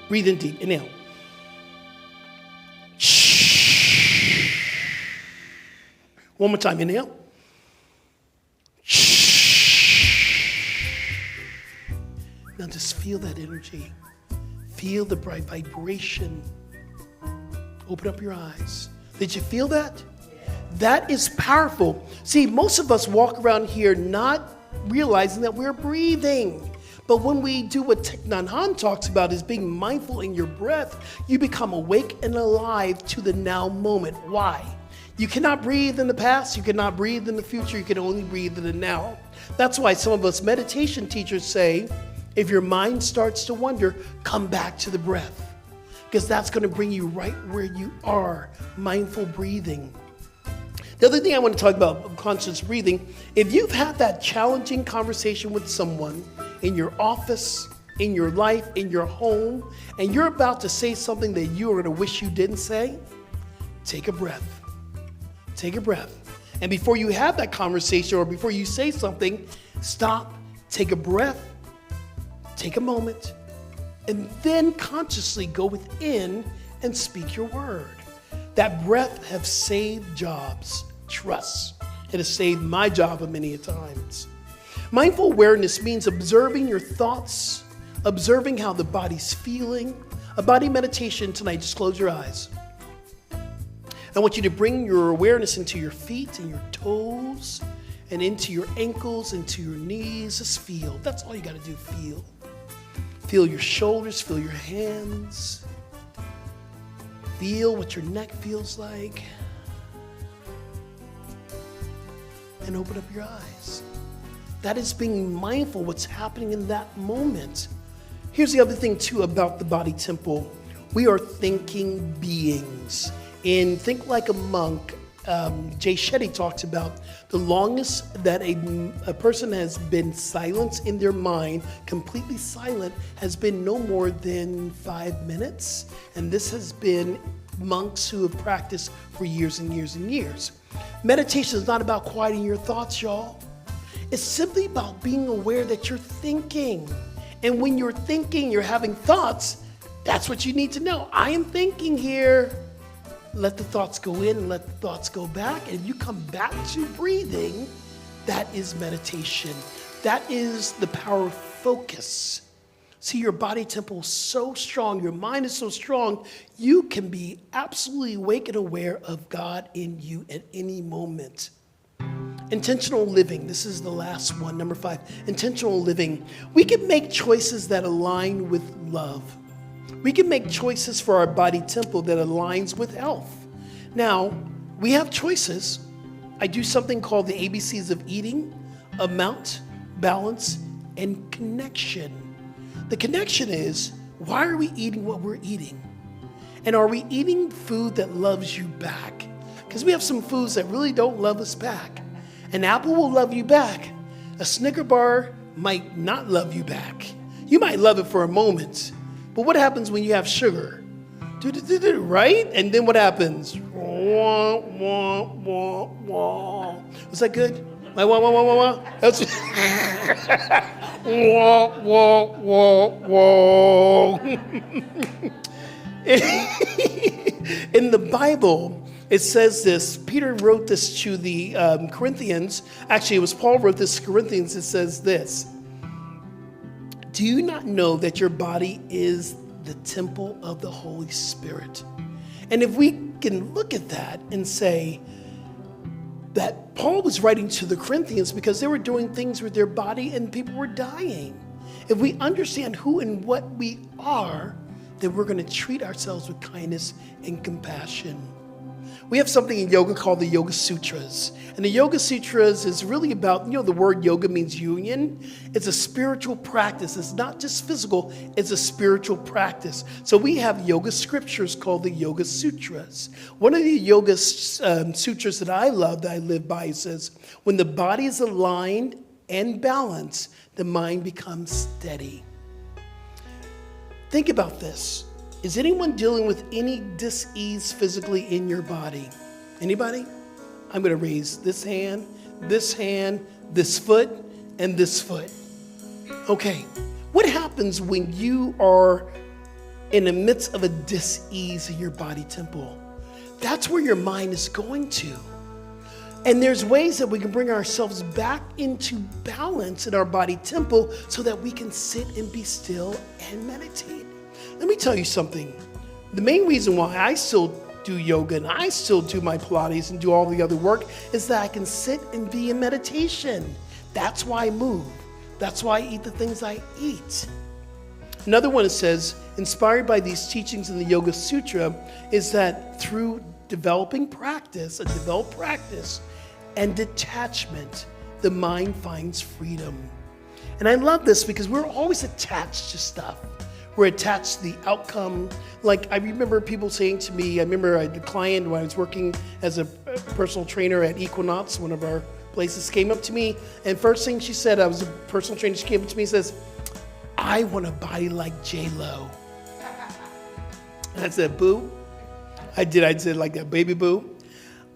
Speaker 3: Breathe in deep. Inhale. One more time. Inhale. Now just feel that energy. Feel the bright vibration. Open up your eyes. Did you feel that? That is powerful. See, most of us walk around here not realizing that we're breathing. But when we do what Thich Nhat Hanh talks about, is being mindful in your breath, you become awake and alive to the now moment. Why? You cannot breathe in the past, you cannot breathe in the future, you can only breathe in the now. That's why some of us meditation teachers say, if your mind starts to wander, come back to the breath. Because that's going to bring you right where you are. Mindful breathing. The other thing I want to talk about, conscious breathing, if you've had that challenging conversation with someone in your office, in your life, in your home, and you're about to say something that you are going to wish you didn't say, take a breath. Take a breath. And before you have that conversation or before you say something, stop, take a breath, take a moment, and then consciously go within and speak your word. That breath has saved jobs. Trust. It has saved my job many a times. Mindful awareness means observing your thoughts, observing how the body's feeling. A body meditation tonight, just close your eyes. I want you to bring your awareness into your feet and your toes and into your ankles, into your knees. Just feel. That's all you got to do, feel. Feel your shoulders, feel your hands. Feel what your neck feels like. And open up your eyes. That is being mindful what's happening in that moment. Here's the other thing too about the body temple. We are thinking beings. In Think Like a Monk, Jay Shetty talks about the longest that a person has been silent in their mind, completely silent, has been no more than 5 minutes. And this has been monks who have practiced for years and years and years. Meditation is not about quieting your thoughts, y'all. It's simply about being aware that you're thinking. And when you're thinking, you're having thoughts, that's what you need to know. I am thinking here. Let the thoughts go in and let the thoughts go back. And if you come back to breathing, that is meditation. That is the power of focus. See, your body temple is so strong, your mind is so strong, you can be absolutely awake and aware of God in you at any moment. Intentional living, this is the last one, number 5. Intentional living. We can make choices that align with love. We can make choices for our body temple that aligns with health. Now, we have choices. I do something called the ABCs of eating: amount, balance, and connection. The connection is, why are we eating what we're eating? And are we eating food that loves you back? Because we have some foods that really don't love us back. An apple will love you back. A Snicker bar might not love you back. You might love it for a moment, but what happens when you have sugar? Right? And then what happens? Wah, wah, wah, wah. Was that good? My wah, wah, wah, wah, wah. That's wah, wah, wah, wah. In the Bible, it says this. Peter wrote this to the Corinthians. Actually, it was Paul wrote this to Corinthians. It says this. Do you not know that your body is the temple of the Holy Spirit? And if we can look at that and say that Paul was writing to the Corinthians because they were doing things with their body and people were dying. If we understand who and what we are, then we're going to treat ourselves with kindness and compassion. We have something in yoga called the Yoga Sutras. And the Yoga Sutras is really about, the word yoga means union. It's a spiritual practice. It's not just physical, it's a spiritual practice. So we have yoga scriptures called the Yoga Sutras. One of the yoga sutras that I love, that I live by, says, when the body is aligned and balanced, the mind becomes steady. Think about this. Is anyone dealing with any dis-ease physically in your body? Anybody? I'm going to raise this hand, this foot, and this foot. Okay. What happens when you are in the midst of a dis-ease in your body temple? That's where your mind is going to. And there's ways that we can bring ourselves back into balance in our body temple so that we can sit and be still and meditate. Let me tell you something. The main reason why I still do yoga and I still do my Pilates and do all the other work is that I can sit and be in meditation. That's why I move. That's why I eat the things I eat. Another one that says, inspired by these teachings in the Yoga Sutra, is that through developing practice, a developed practice, and detachment, the mind finds freedom. And I love this because we're always attached to stuff. We're attached to the outcome. Like I remember people saying to me, I remember a client when I was working as a personal trainer at Equinox, one of our places, came up to me, and first thing she said, I was a personal trainer, she came up to me and says, I want a body like J-Lo. And I said, boo. I did like that, baby boo.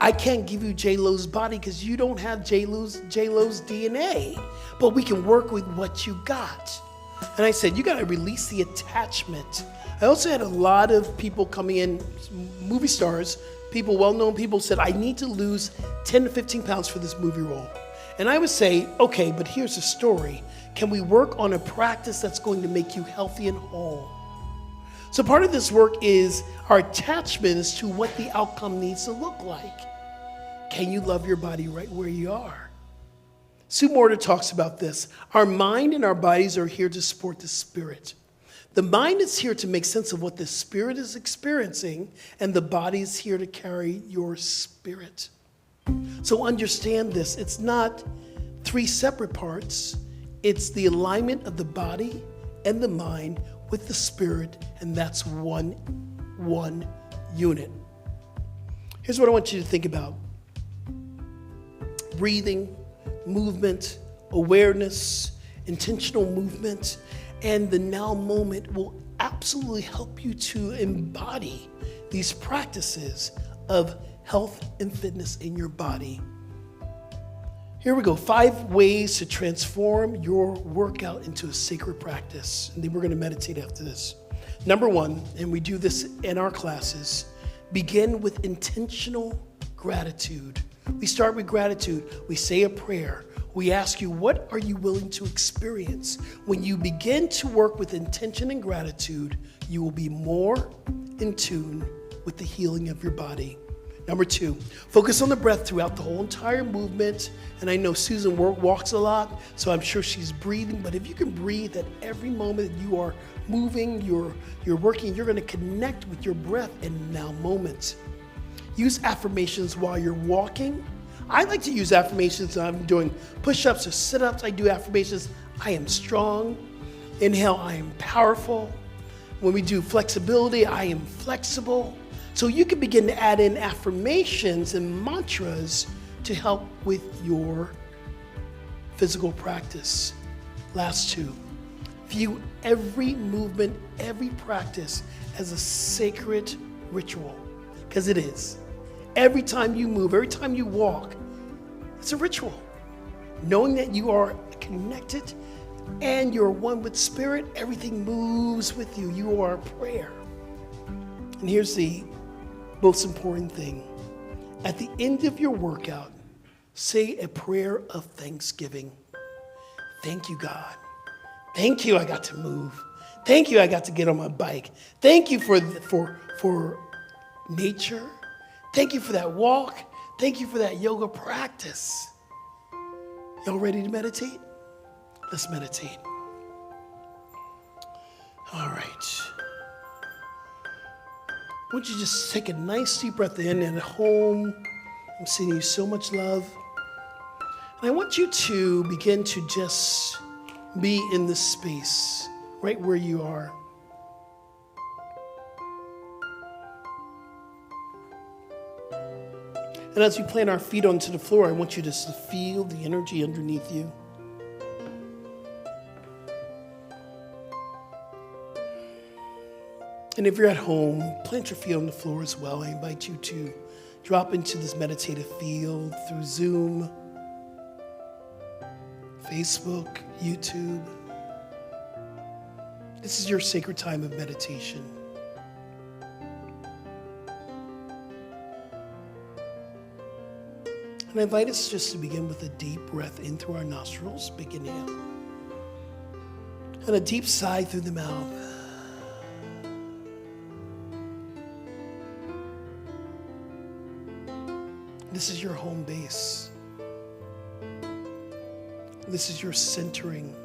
Speaker 3: I can't give you J-Lo's body because you don't have J-Lo's DNA, but we can work with what you got. And I said, you got to release the attachment. I also had a lot of people coming in, movie stars, people, well-known people said, I need to lose 10 to 15 pounds for this movie role. And I would say, okay, but here's the story. Can we work on a practice that's going to make you healthy and whole? So part of this work is our attachment is to what the outcome needs to look like. Can you love your body right where you are? Sue Morter talks about this. Our mind and our bodies are here to support the spirit. The mind is here to make sense of what the spirit is experiencing, and the body is here to carry your spirit. So understand this. It's not 3 separate parts. It's the alignment of the body and the mind with the spirit, and that's one unit. Here's what I want you to think about. Breathing, movement, awareness, intentional movement, and the now moment will absolutely help you to embody these practices of health and fitness in your body. Here we go, 5 ways to transform your workout into a sacred practice. And then we're going to meditate after this. Number 1, and we do this in our classes, begin with intentional gratitude. We start with gratitude. We say a prayer. We ask you, what are you willing to experience? When you begin to work with intention and gratitude, you will be more in tune with the healing of your body. Number 2, focus on the breath throughout the whole entire movement. And I know Susan walks a lot, so I'm sure she's breathing. But if you can breathe at every moment that you are moving, you're working, you're going to connect with your breath in now moment. Use affirmations while you're walking. I like to use affirmations when I'm doing push-ups or sit-ups. I do affirmations. I am strong. Inhale, I am powerful. When we do flexibility, I am flexible. So you can begin to add in affirmations and mantras to help with your physical practice. Last 2, view every movement, every practice as a sacred ritual, because it is. Every time you move, every time you walk, it's a ritual. Knowing that you are connected and you're one with spirit, everything moves with you. You are a prayer. And here's the most important thing. At the end of your workout, say a prayer of thanksgiving. Thank you, God. Thank you I got to move. Thank you I got to get on my bike. Thank you for nature. Thank you for that walk. Thank you for that yoga practice. Y'all ready to meditate? Let's meditate. All right. I want you to just take a nice deep breath in, and at home, I'm sending you so much love. And I want you to begin to just be in this space, right where you are. And as we plant our feet onto the floor, I want you just to feel the energy underneath you. And if you're at home, plant your feet on the floor as well. I invite you to drop into this meditative field through Zoom, Facebook, YouTube. This is your sacred time of meditation. And I invite us just to begin with a deep breath in through our nostrils, big inhale, and a deep sigh through the mouth. This is your home base. This is your centering.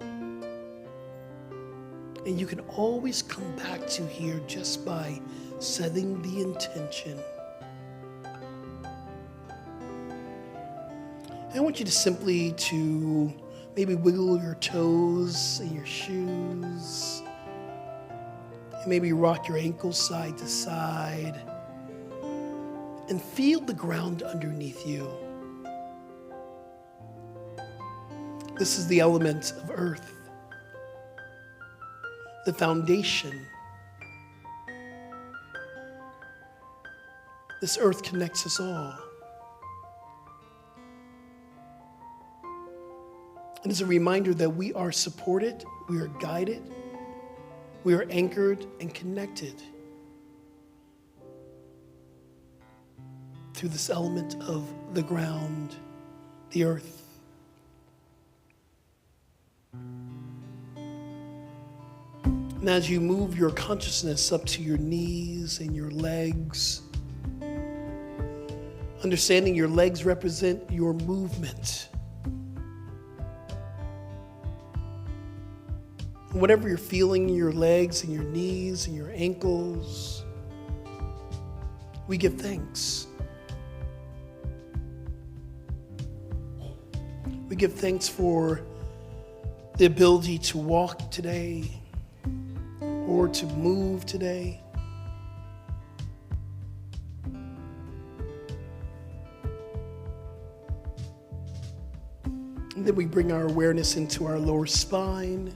Speaker 3: And you can always come back to here just by setting the intention. I want you to simply to maybe wiggle your toes in your shoes. And maybe rock your ankles side to side. And feel the ground underneath you. This is the element of earth, the foundation. This earth connects us all. And it's a reminder that we are supported, we are guided, we are anchored and connected through this element of the ground, the earth. And as you move your consciousness up to your knees and your legs, understanding your legs represent your movement. And whatever you're feeling in your legs and your knees and your ankles, we give thanks. We give thanks for the ability to walk today or to move today. And then we bring our awareness into our lower spine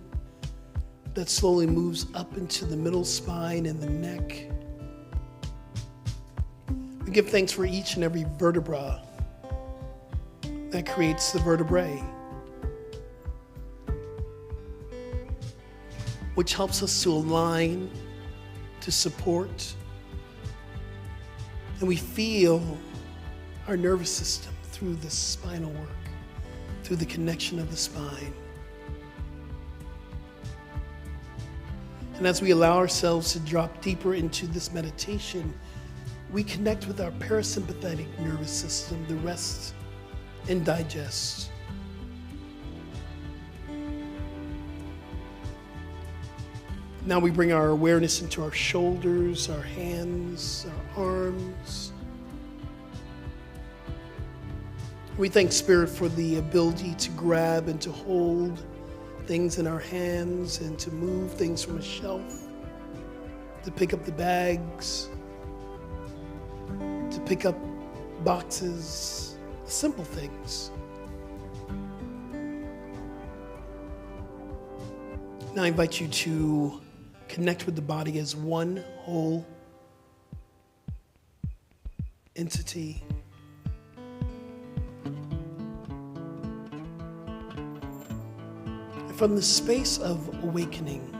Speaker 3: that slowly moves up into the middle spine and the neck. We give thanks for each and every vertebra that creates the vertebrae, which helps us to align, to support, and we feel our nervous system through this spinal work. through the connection of the spine. And as we allow ourselves to drop deeper into this meditation, we connect with our parasympathetic nervous system, the rest and digest. Now we bring our awareness into our shoulders, our hands, our arms. We thank Spirit for the ability to grab and to hold things in our hands and to move things from a shelf, to pick up the bags, to pick up boxes, simple things. Now I invite you to connect with the body as one whole entity. From the space of awakening,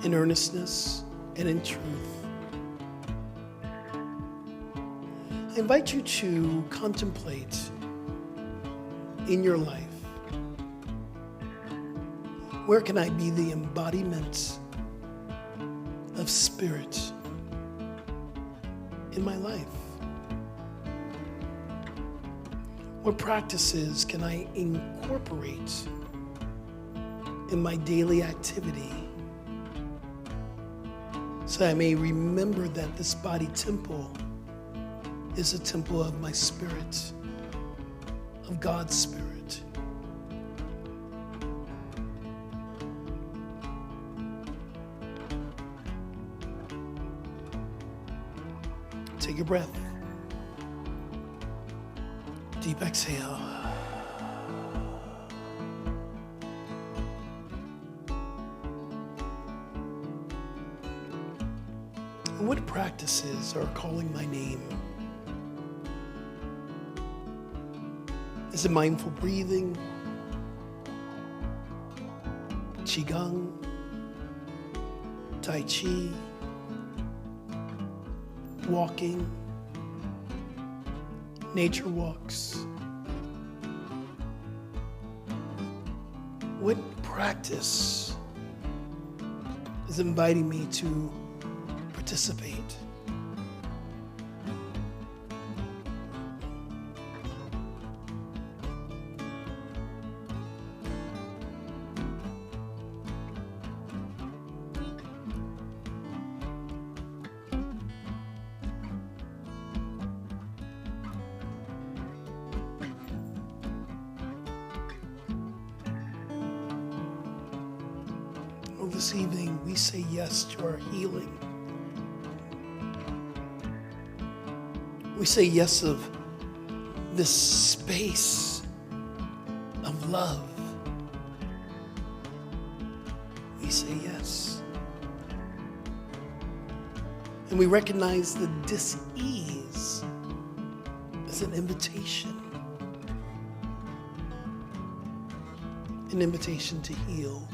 Speaker 3: in earnestness and in truth, I invite you to contemplate in your life, where can I be the embodiment of Spirit in my life? What practices can I incorporate in my daily activity so I may remember that this body temple is a temple of my spirit, of God's Spirit. Take a breath. Deep exhale. And what practices are calling my name? Is it mindful breathing, Qigong, Tai Chi, walking, nature walks? What practice is inviting me to participate? Well, this evening we say yes to our healing. We say yes of this space of love. We say yes. And we recognize the dis-ease as an invitation to heal.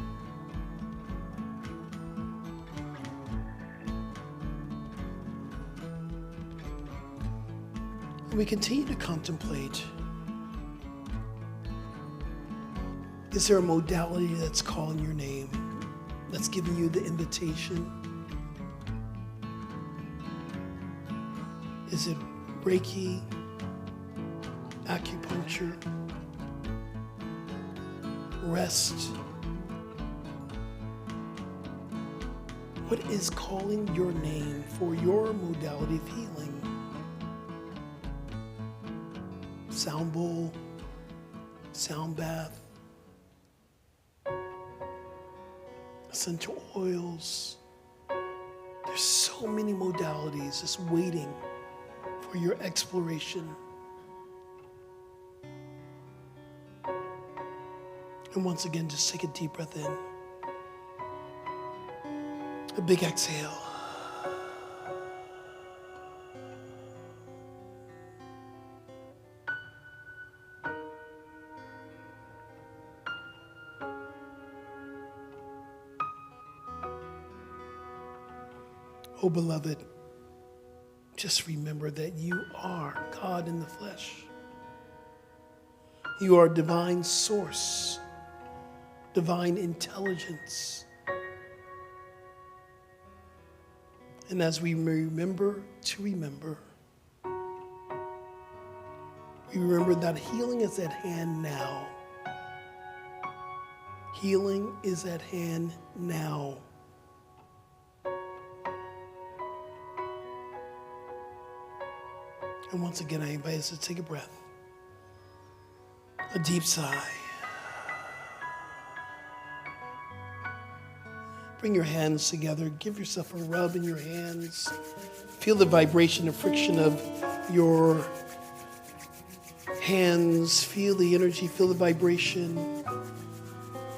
Speaker 3: We continue to contemplate, is there a modality that's calling your name, that's giving you the invitation? Is it Reiki, acupuncture, rest? What is calling your name for your modality of healing? Sound bowl, sound bath, essential oils. There's so many modalities just waiting for your exploration. And once again, just take a deep breath in. A big exhale. Oh, beloved, just remember that you are God in the flesh. You are divine source, divine intelligence. And as we remember to remember, we remember that healing is at hand now. Healing is at hand now. And once again, I invite us to take a breath. A deep sigh. Bring your hands together. Give yourself a rub in your hands. Feel the vibration, the friction of your hands. Feel the energy, feel the vibration.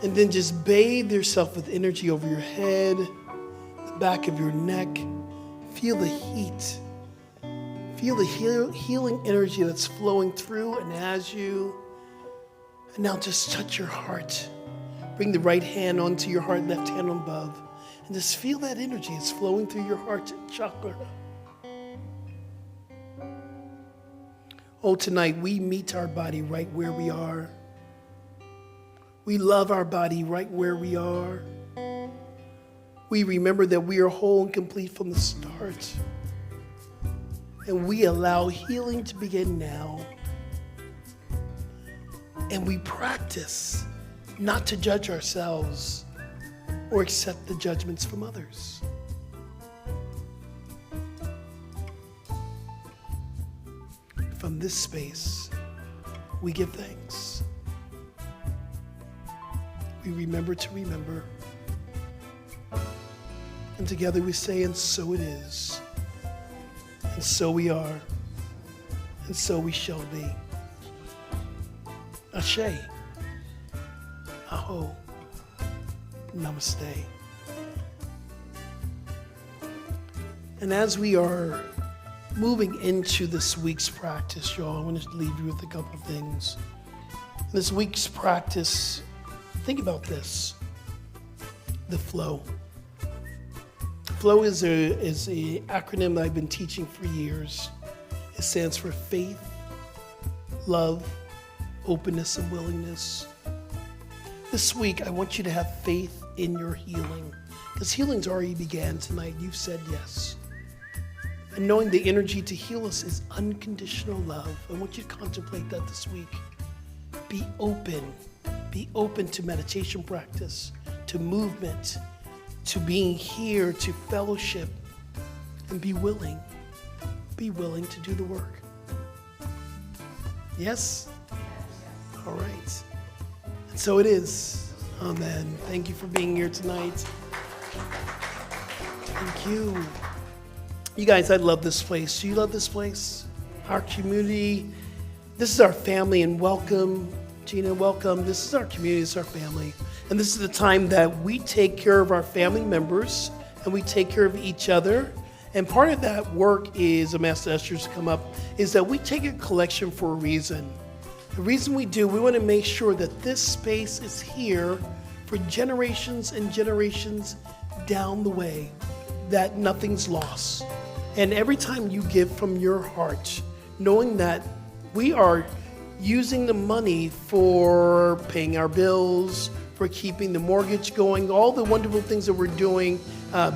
Speaker 3: And then just bathe yourself with energy over your head, the back of your neck. Feel the heat. Feel the healing energy that's flowing through and as you. And now just touch your heart. Bring the right hand onto your heart, left hand above. And just feel that energy. It's flowing through your heart chakra. Oh, tonight we meet our body right where we are. We love our body right where we are. We remember that we are whole and complete from the start. And we allow healing to begin now. And we practice not to judge ourselves or accept the judgments from others. From this space, we give thanks. We remember to remember. And together we say, and so it is. And so we are. And so we shall be. Ashe. Aho. Namaste. And as we are moving into this week's practice, y'all, I want to leave you with a couple of things. This week's practice, think about this. The flow. Flow is a acronym that I've been teaching for years. It stands for faith, love, openness, and willingness. This week, I want you to have faith in your healing, because healing's already began tonight. You've said yes. And knowing the energy to heal us is unconditional love. I want you to contemplate that this week. Be open. Be open to meditation practice, to movement, to being here, to fellowship, and be willing. Be willing to do the work. Yes? All right. And so it is. Amen. Thank you for being here tonight. Thank you. You guys, I love this place. Do you love this place? Our community. This is our family, and welcome. Gina, welcome. This is our community. This is our family. And this is the time that we take care of our family members and we take care of each other. And part of that work is, I'm asked the ushers to come up, is that we take a collection for a reason. The reason we do, we want to make sure that this space is here for generations and generations down the way, that nothing's lost. And every time you give from your heart, knowing that we are using the money for paying our bills, for keeping the mortgage going, all the wonderful things that we're doing,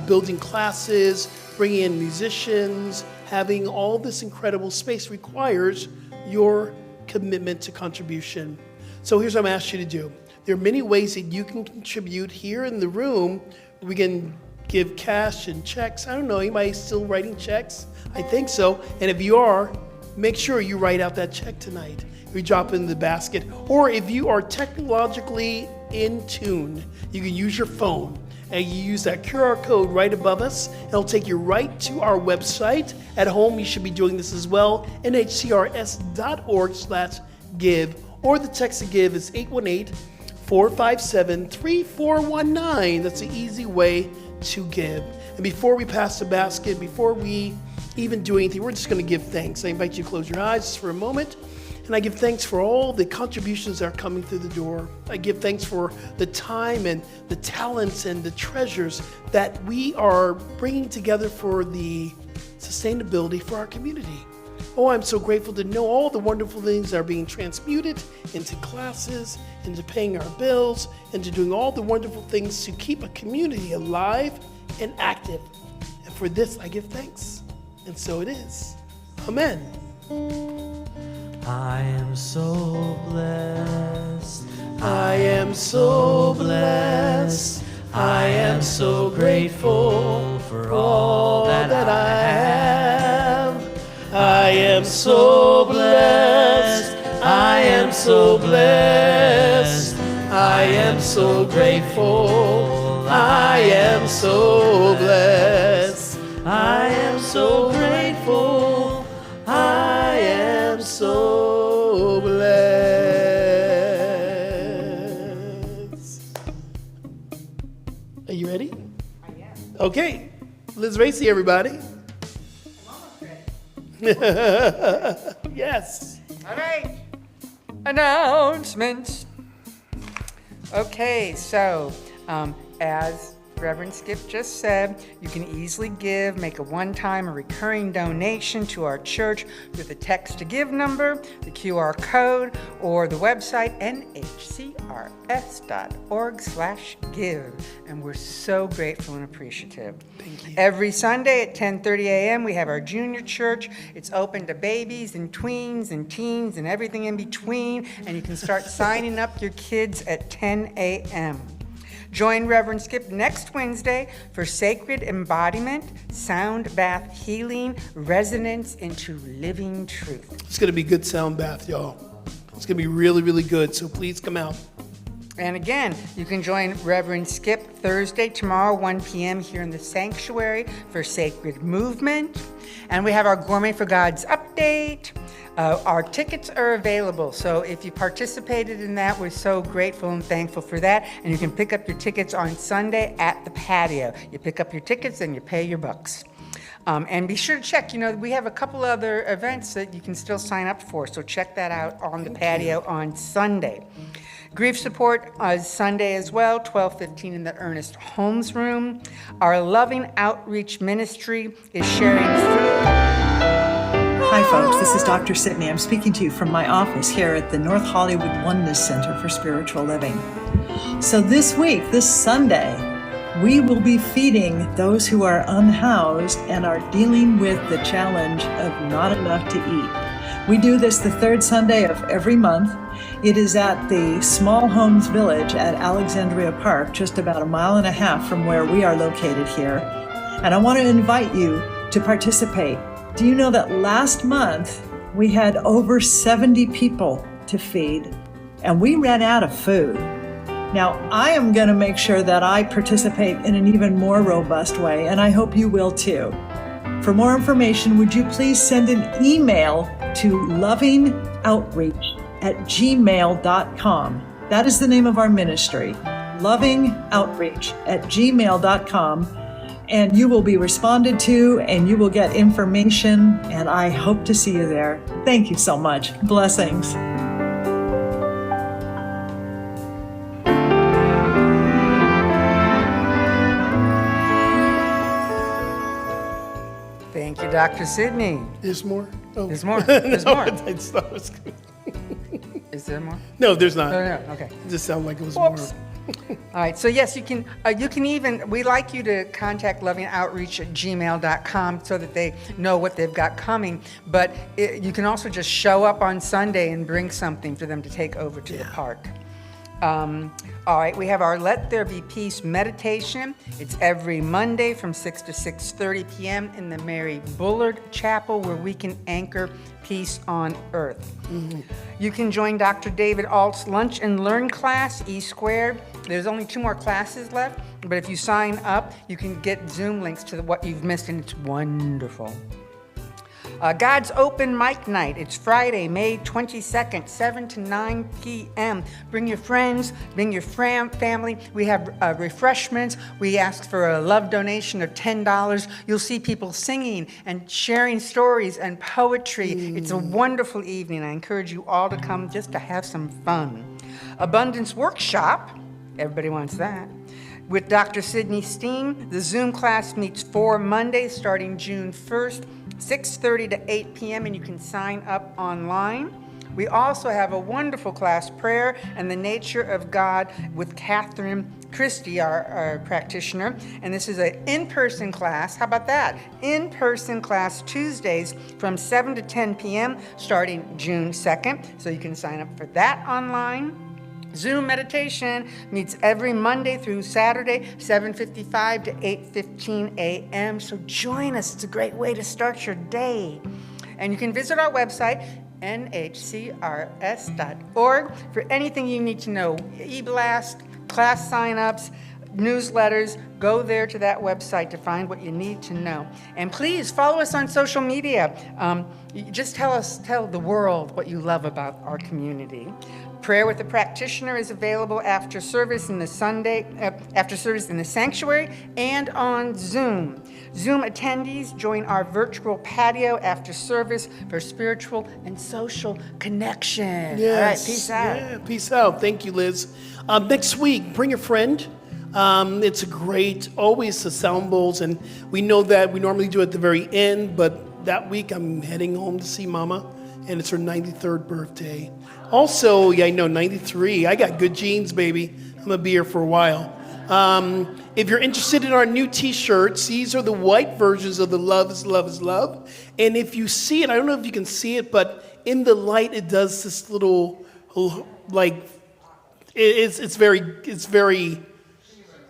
Speaker 3: building classes, bringing in musicians, having all this incredible space requires your commitment to contribution. So here's what I'm asking you to do. There are many ways that you can contribute here in the room. We can give cash and checks. I don't know, anybody still writing checks? I think so. And if you are, make sure you write out that check tonight. You drop it in the basket. Or if you are technologically in tune, you can use your phone and you use that QR code right above us. It'll take you right to our website. At home, you should be doing this as well, nhcrs.org/give. Or the text to give is 818-457-3419. That's the easy way to give. And before we pass the basket, before we even do anything, we're just going to give thanks. I invite you to close your eyes just for a moment. And I give thanks for all the contributions that are coming through the door. I give thanks for the time and the talents and the treasures that we are bringing together for the sustainability for our community. Oh, I'm so grateful to know all the wonderful things that are being transmuted into classes, into paying our bills, into doing all the wonderful things to keep a community alive and active. And for this, I give thanks. And so it is. Amen.
Speaker 4: I am so blessed.
Speaker 3: I am so blessed. I am so grateful for all that I have. I am so blessed. I am so blessed. I am so grateful. I am so blessed. I am so grateful. I am so blessed. Are you ready?
Speaker 9: I am.
Speaker 3: Okay. Liz Racy, everybody.
Speaker 9: I'm almost ready.
Speaker 3: Yes.
Speaker 9: All right. Announcements. Okay, so as Reverend Skip just said, you can easily give, make a one-time or recurring donation to our church with the text to give number, the QR code, or the website nhcrs.org/give. And we're so grateful and appreciative.
Speaker 3: Thank you.
Speaker 9: Every Sunday at 10:30 a.m. we have our junior church. It's open to babies and tweens and teens and everything in between, and you can start signing up your kids at 10 a.m. Join Reverend Skip next Wednesday for Sacred Embodiment, Sound Bath Healing, Resonance into Living Truth.
Speaker 3: It's going to be good sound bath, y'all. It's going to be really, really good. So please come out.
Speaker 9: And again, you can join Reverend Skip Thursday, tomorrow, 1 p.m. here in the sanctuary for Sacred Movement. And we have our Gourmet for God's update. Our tickets are available, so if you participated in that, we're so grateful and thankful for that. And you can pick up your tickets on Sunday at the patio. You pick up your tickets and you pay your bucks. And be sure to check, we have a couple other events that you can still sign up for, so check that out on the patio on Sunday. Grief support is Sunday as well, 12:15 in the Ernest Holmes Room. Our Loving Outreach Ministry is sharing food.
Speaker 11: Hi folks, this is Dr. Sidney. I'm speaking to you from my office here at the North Hollywood Oneness Center for Spiritual Living. So this week, this Sunday, we will be feeding those who are unhoused and are dealing with the challenge of not enough to eat. We do this the third Sunday of every month. It is at the Small Homes Village at Alexandria Park, just about a mile and a half from where we are located here. And I want to invite you to participate. Do you know that last month we had over 70 people to feed and we ran out of food? Now, I am going to make sure that I participate in an even more robust way, and I hope you will too. For more information, would you please send an email to lovingoutreach@gmail.com. That is the name of our ministry, lovingoutreach@gmail.com. And you will be responded to and you will get information, and I hope to see you there. Thank you so much. Blessings.
Speaker 9: Thank you, Dr. Sidney.
Speaker 3: There's more? Oh.
Speaker 9: There's more. There's more.
Speaker 3: I thought it was good.
Speaker 9: Is there more?
Speaker 3: No, there's not.
Speaker 9: Oh, no. Okay.
Speaker 3: It just sounded like it was
Speaker 9: Whoops.
Speaker 3: more.
Speaker 9: All right, so yes, you can even, we like you to contact lovingoutreach@gmail.com so that they know what they've got coming, but you can also just show up on Sunday and bring something for them to take over to the park. All right, we have our Let There Be Peace meditation. It's every Monday from 6 to 6:30 p.m. in the Mary Bullard Chapel, where we can anchor peace on earth. Mm-hmm. You can join Dr. David Alt's Lunch and Learn class, E². There's only 2 more classes left, but if you sign up, you can get Zoom links to what you've missed, and it's wonderful. God's Open Mic Night. It's Friday, May 22nd, 7 to 9 p.m. Bring your friends, bring your family. We have refreshments. We ask for a love donation of $10. You'll see people singing and sharing stories and poetry. It's a wonderful evening. I encourage you all to come just to have some fun. Abundance Workshop. Everybody wants that. with Dr. Sydney Steen. The Zoom class meets 4 Mondays starting June 1st, 6:30 to 8 p.m., and you can sign up online. We also have a wonderful class, Prayer and the Nature of God, with Catherine Christie, our practitioner. And this is an in-person class. How about that? In-person class Tuesdays from 7 to 10 p.m. starting June 2nd. So you can sign up for that online. Zoom meditation meets every Monday through Saturday, 7:55 to 8:15 a.m. So join us. It's a great way to start your day. And you can visit our website, nhcrs.org, for anything you need to know. E-blast, class signups, newsletters. Go there to that website to find what you need to know. And please follow us on social media. Just tell the world what you love about our community. Prayer with the Practitioner is available after service in the sanctuary and on Zoom. Zoom attendees join our virtual patio after service for spiritual and social connection.
Speaker 3: Yes.
Speaker 9: All right, peace out.
Speaker 3: Yeah, peace out. Thank you, Liz. Next week, bring a friend. It's a great, always the sound bowls, and we know that we normally do it at the very end, but that week I'm heading home to see Mama, and it's her 93rd birthday. Also, yeah, I know, 93. I got good genes, baby. I'm going to be here for a while. If you're interested in our new t-shirts, these are the white versions of the Love is Love is Love. And if you see it, I don't know if you can see it, but in the light, it does this little, like, it's very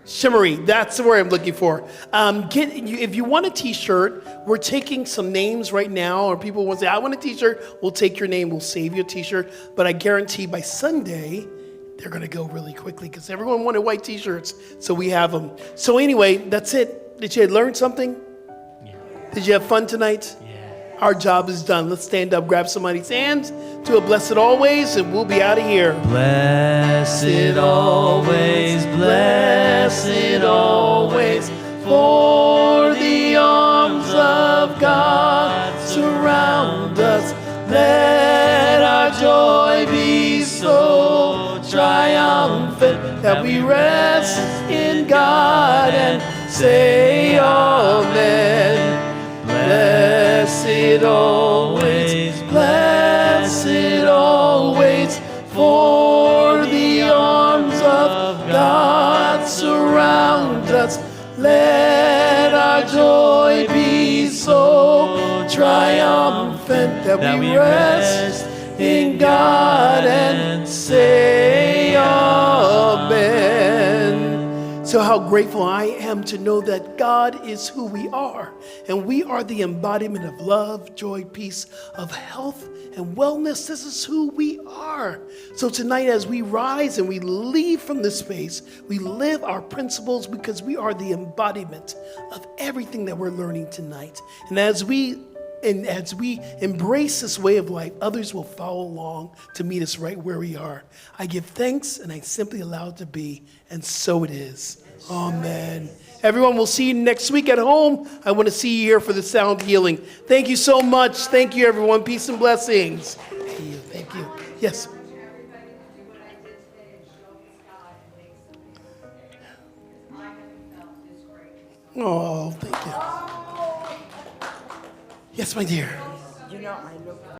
Speaker 3: shimmery. That's the word I'm looking for. If you want a t-shirt, we're taking some names right now, or people want to say, I want a t-shirt, we'll take your name, we'll save you a t-shirt. But I guarantee by Sunday, they're going to go really quickly because everyone wanted white t-shirts, so we have them. So anyway, that's it. Did you learn something? Yeah. Did you have fun tonight? Yeah. Our job is done. Let's stand up, grab somebody's hands, do a blessed always, and we'll be out of here.
Speaker 4: Blessed always, for the arms of God surround us. Let our joy be so triumphant that we rest in God and say amen. Blessed always, for the arms of God surround us. Let our joy be so triumphant that we rest in God and say amen.
Speaker 3: So how grateful I am to know that God is who we are, and we are the embodiment of love, joy, peace, of health and wellness. This is who we are. So tonight, as we rise and we leave from this space, we live our principles because we are the embodiment of everything that we're learning tonight. And as we embrace this way of life, others will follow along to meet us right where we are. I give thanks and I simply allow it to be, and so it is. Amen. Everyone, we'll see you next week at home. I want to see you here for the sound healing. Thank you so much. Thank you, everyone. Peace and blessings. Thank you. Yes. Oh, thank you. Yes, my dear.